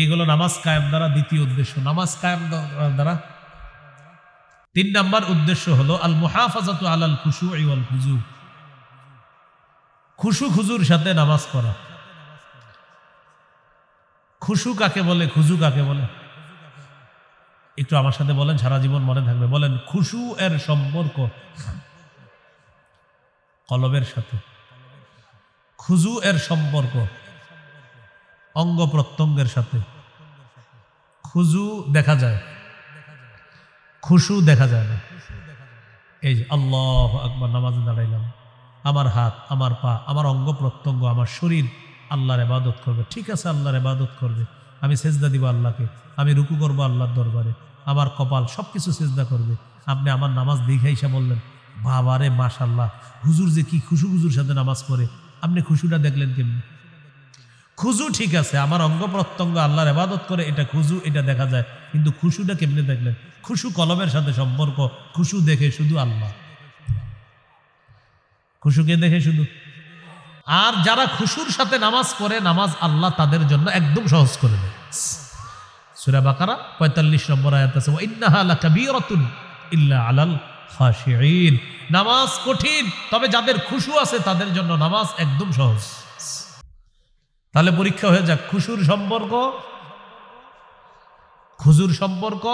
এইগুলো নামাজ কায়েম দ্বারা দ্বিতীয় উদ্দেশ্য। নামাজ কায়েম দ্বারা 3 নাম্বার উদ্দেশ্য হলো আল মুহাফাজাতু আলাল খুশুই ওয়াল খুজু, খুশু খুজুর সাথে নামাজ পড়া। খুশু কাকে বলে, খুজু কাকে বলে, একটু আমার সাথে বলেন, সারা জীবন মনে থাকবে। বলেন খুশু এর সম্পর্ক কলবের সাথে, খুজু এর সম্পর্ক অঙ্গ প্রত্যঙ্গের সাথে। খুজু দেখা যায়, খুশু দেখা যায় না। এই যে আল্লাহু আকবার, নামাজে দাঁড়াইলাম, আমার হাত, আমার পা, আমার অঙ্গ প্রত্যঙ্গ, আমার শরীর আল্লাহর ইবাদত করবে। ঠিক আছে, আল্লাহর ইবাদত করবে। আমি সেজদা দিব আল্লাহকে, আমি রুকু করবো আল্লাহর দরবারে, আমার কপাল সবকিছু সেজদা করবে। আপনি আমার নামাজ দেখে এসে বললেন বাবারে মাশাআল্লাহ, হুজুর যে কি খুশু খুজুর সাথে নামাজ পড়ে, আপনি খুশুটা দেখলেন কেমনি? খুজু ঠিক আছে, আমার অঙ্গ প্রত্যঙ্গ আল্লাহর ইবাদত করে, এটা খুজু, এটা দেখা যায়, কিন্তু খুশুটা কেমনে দেখলেন? খুশু কলবের সাথে সম্পর্ক, খুশু দেখে শুধু আল্লাহ, খুশুকে দেখে শুধু। আর যারা খুশুর সাথে নামাজ পড়ে, নামাজ আল্লাহ তাদের জন্য একদম সহজ করে দেয়। সূরা বাকারা 45 নম্বর আয়াত আছে, ওয়া ইন্নাহা লাকাবীরাতুন ইল্লা আলাল খাশিঈন। নামাজ কঠিন, তবে যাদের খুশু আছে তাদের জন্য নামাজ একদম সহজ। তাহলে পরীক্ষা হয়ে যাক, খুশুর সম্পর্ক, খুজুর সম্পর্ক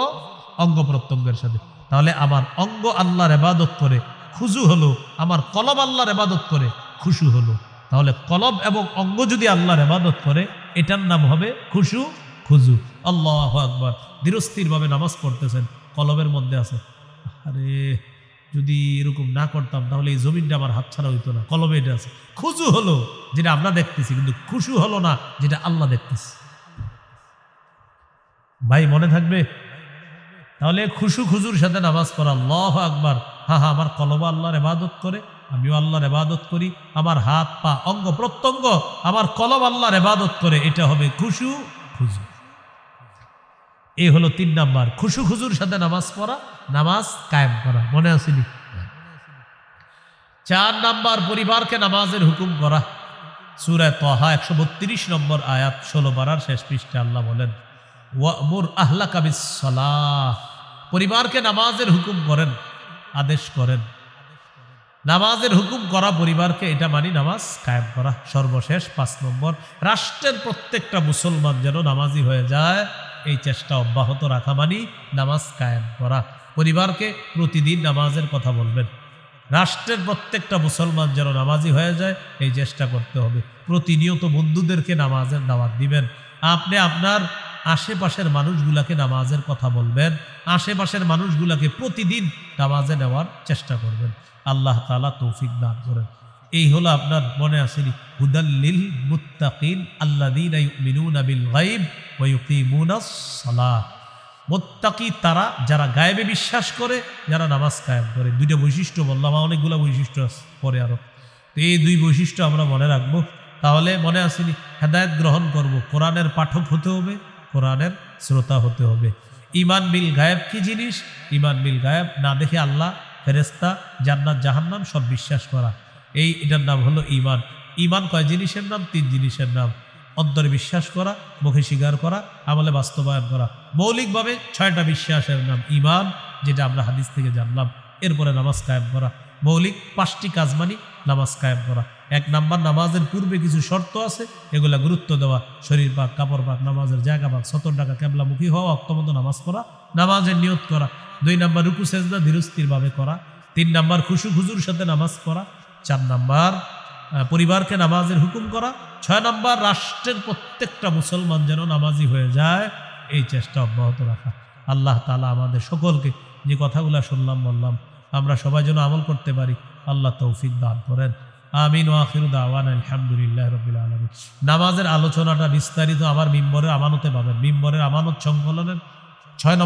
অঙ্গ প্রত্যঙ্গের সাথে। তাহলে আমার অঙ্গ আল্লাহর ইবাদত করে খুজু হলো, আমার কলব আল্লাহর ইবাদত করে খুশু হলো। তাহলে কলব এবং অঙ্গ যদি আল্লাহর ইবাদত করে, এটার নাম হবে খুশু খুজু। আল্লাহু আকবার। ধীরস্থির ভাবে নামাজ পড়তেছেন, কলবের মধ্যে আছে আরে যদি এরকম না করতাম তাহলে এই জমিনটা আমার হাত ছাড়া হইতো না, কলবে এটা আছে। খুজু হলো যেটা আমরা দেখতেছি, কিন্তু খুশু হলো না যেটা আল্লাহ দেখতেছি। ভাই মনে থাকবে? তাহলে খুশু খুজুর সাথে নামাজ পড়া, আল্লাহু আকবার। হ্যাঁ, আমার কলবা আল্লাহর ইবাদত করে, আমিও আল্লাহর ইবাদত করি, আমার হাত পা অঙ্গ প্রত্যঙ্গ আমার কলব আল্লাহর ইবাদত করে, এটা হবে খুশু খুজু। এই হলো 3 নাম্বার, খুশু খুজুর সাথে নামাজ পড়া, নামাজ কায়েম করা। মনে আসেনি? 4 নাম্বার, পরিবারকে নামাজের হুকুম করা। সূরা তাহা 132 নম্বর আয়াত, 16 পারার শেষ পৃষ্ঠাে আল্লাহ বলেন ওয়া'মুর আহলাকা বিস-সালাহ, পরিবারকে নামাজের হুকুম করেন, আদেশ করেন। নামাজের হুকুম করা পরিবারকে, এটা মানি নামাজ কায়েম করা। সর্বশেষ 5 নম্বর, রাষ্ট্রের প্রত্যেকটা মুসলমান যেন নামাজি হয়ে যায়, এই চেষ্টা অব্যাহত রাখা মানি নামাজ কায়েম করা। পরিবারকে প্রতিদিন নামাজের কথা বলবেন, রাষ্ট্রের প্রত্যেকটা মুসলমান যেন নামাজি হয়ে যায়, এই চেষ্টা করতে হবে। প্রতিনিয়ত বন্ধুদেরকে নামাজের দাওয়াত দিবেন। আপনি আপনার আশেপাশের মানুষগুলাকে নামাজের কথা বলবেন, আশেপাশের মানুষগুলাকে প্রতিদিন নামাজে নেওয়ার চেষ্টা করবেন। আল্লাহ তাআলা তৌফিক দান করেন। এই হলো আপনার, মনে আসেনি, হুদাল্লিল মুত্তাকিন আল্লাযীনা ইউমিনুনা বিল গায়ব ওয়া ইউকিমুনাস সালাহ। মুত্তাকি তারা যারা গায়েবে বিশ্বাস করে, যারা নামাজ কায়েম করে। 2টা বৈশিষ্ট্য বললাম, অনেকগুলো বৈশিষ্ট্য পরে আরো, তো এই 2 বৈশিষ্ট্য আমরা মনে রাখবো। তাহলে মনে আসেনি, হেদায়েত গ্রহণ করব, কোরআনের পাঠক হতে হবে, কোরআনের শ্রোতা হতে হবে। ঈমান বিল গায়েব কি জিনিস? ঈমান বিল গায়েব, না দেখে আল্লাহ, ফেরেশতা, জান্নাত জাহান্নাম সব বিশ্বাস করা, এটার নাম হলো ঈমান। ঈমান কয় জিনিসের নাম? 3 জিনিসের নাম। অন্তরে বিশ্বাস করা, মুখে স্বীকার করা, আমলে বাস্তবায়ন করা। মৌলিকভাবে 6টা বিশ্বাসের নাম ঈমান, যেটা আমরা হাদিস থেকে জানলাম। এরপরে নামাজ কায়েম করা। মৌলিক 5টি কাজ মানি নামাজ কায়েম করা। এক নাম্বার, নামাজের পূর্বে কিছু শর্ত আছে, এগুলা গুরুত্ব দেওয়া, শরীর পাক, কাপড় পাক, নামাজের জায়গা পাক, 70 টাকা কেবলামুখী হওয়া, অক্তমতো নামাজ পড়া, নামাজের নিয়ত করা। 2 নাম্বার, রুকু সেজদা ধীরস্থিরভাবে করা। 3 নাম্বার, খুশু খুজুর সাথে নামাজ পড়া। 4 নাম্বার, পরিবারকে নামাজের হুকুম করা। 6 নাম্বার, রাষ্ট্রের প্রত্যেকটা মুসলমান যেন নামাজি হয়ে যায়, এই চেষ্টা অব্যাহত রাখা। আল্লাহ তাআলা আমাদের সকলকে যে কথাগুলো শুনলাম বললাম আমরা সবাই যেন আমল করতে পারি, আল্লাহ তৌফিক দান করেন। আমিন ওয়া আখিরু দাওয়ানা আলহামদুলিল্লাহি রাব্বিল আলামিন। নামাজের আলোচনাটা বিস্তারিত আমার মিম্বরের আমানতে পাবেন। মিম্বরের আমানত সংকলনের 6 নম্বর